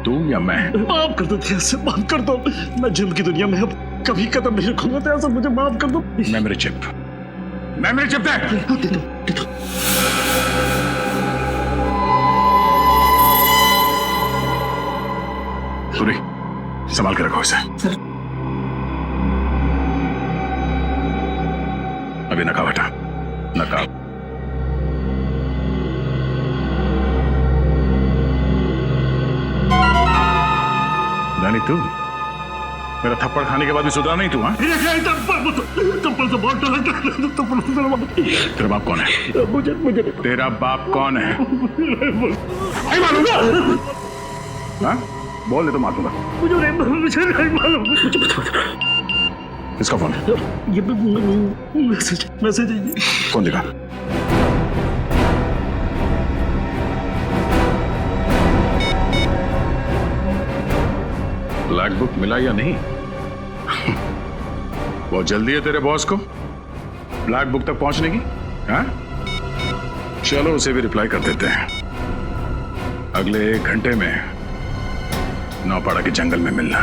तू या मैं? माफ कर दो से, माफ कर दो। मैं जुल्म की दुनिया में अब कभी कदम नहीं रखूंगा, तो ऐसा मुझे माफ कर दो। मेमोरी चिप दे दो। सूरी, संभाल के रखो इसे। अभी नकाब हटा, नकाब। रानी, तू मेरा थप्पड़ खाने के बाद भी सुधरा नहीं तू? हाँ, तेरा बाप कौन है? मुझे तेरा बाप कौन है? हाँ, बोल दे तो मार दूंगा। मुझे नहीं मालूम। किसका फोन है? ये मैसेज है। फोन दिखा। ब्लैक बुक मिला या नहीं? बहुत जल्दी है तेरे बॉस को ब्लैक बुक तक पहुंचने की। हाँ, चलो उसे भी रिप्लाई कर देते हैं। अगले 1 घंटे में नौपाड़ा के जंगल में मिलना।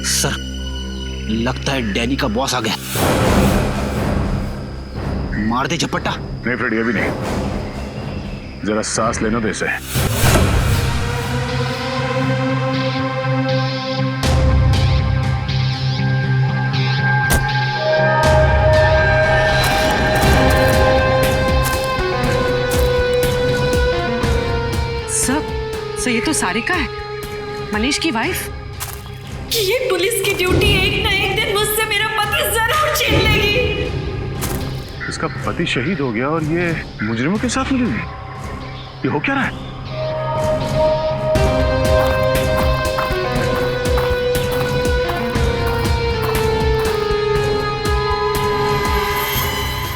सर, लगता है डैनी का बॉस आ गया। मार दे झपट्टा। नहीं फ्रेडी, अभी नहीं, जरा सांस लेने दे इसे। सर ये तो सारिका है, मनीष की वाइफ। ये पुलिस की ड्यूटी एक ना एक दिन मुझसे मेरा पति जरूर छीन लेगी। इसका पति शहीद हो गया और ये मुजरिमों के साथ मिली हुई। ये हो क्या रहा है?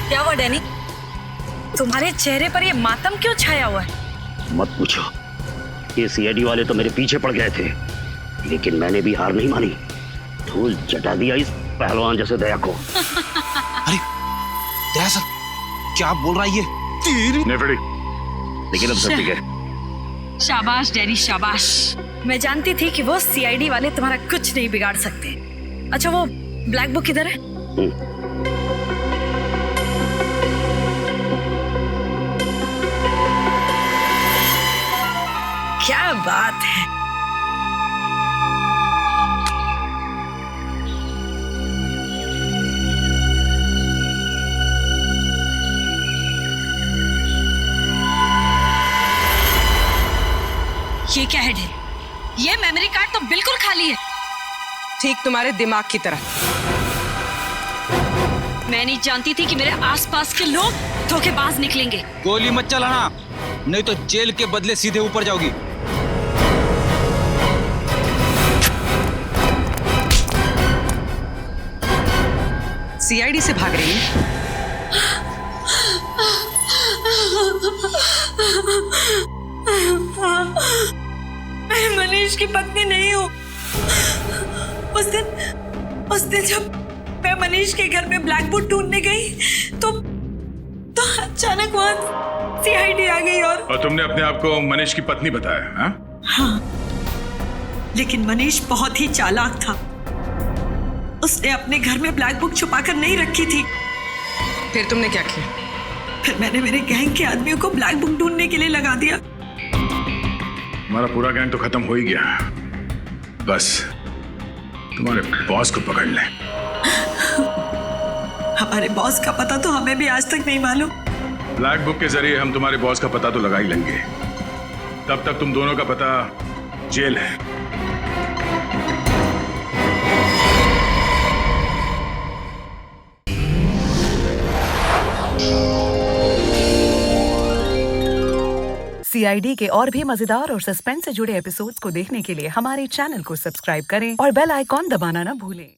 क्या हुआ डैनी, तुम्हारे चेहरे पर ये मातम क्यों छाया हुआ है? मत पूछो, ये सीआईडी वाले तो मेरे पीछे पड़ गए थे, लेकिन मैंने भी हार नहीं मानी। धूल चटा दिया इस पहलवान जैसे दया को। अरे दया सर, क्या बोल रहा है ये? नहीं फ्रेडी, लेकिन अब सब ठीक है। शाबाश डैनी, शाबाश। मैं जानती थी कि वो सीआईडी वाले तुम्हारा कुछ नहीं बिगाड़ सकते। अच्छा, वो ब्लैक बुक किधर है? क्या बात है। ये क्या है ढेर? ये मेमोरी कार्ड तो बिल्कुल खाली है। ठीक तुम्हारे दिमाग की तरह। मैं नहीं जानती थी कि मेरे आसपास के लोग धोखेबाज निकलेंगे। गोली मत चलाना, नहीं तो जेल के बदले सीधे ऊपर जाओगी। सीआईडी से भाग रही है। मैं मनीष की पत्नी नहीं हूँ। उस दिन जब मैं मनीष के घर में ब्लैक बुक ढूंढने गई तो अचानक वहां सीआईडी आ गई और तुमने अपने आप को मनीष की पत्नी बताया? हाँ, लेकिन मनीष बहुत ही चालाक था। उसने अपने घर में ब्लैक बुक छुपाकर नहीं रखी थी। फिर तुमने क्या किया? फिर मैंने मेरे गैंग के आदमियों को ब्लैक बुक ढूंढने के लिए लगा दिया। हमारा पूरा गैंग तो खत्म हो ही गया, बस तुम्हारे बॉस को पकड़ ले। हमारे बॉस का पता तो हमें भी आज तक नहीं मालूम। ब्लैक बुक के जरिए हम तुम्हारे बॉस का पता तो लगा ही लेंगे। तब तक तुम दोनों का पता जेल है। सीआईडी के और भी मजेदार और सस्पेंस से जुड़े एपिसोड्स को देखने के लिए हमारे चैनल को सब्सक्राइब करें और बेल आइकॉन दबाना ना भूलें।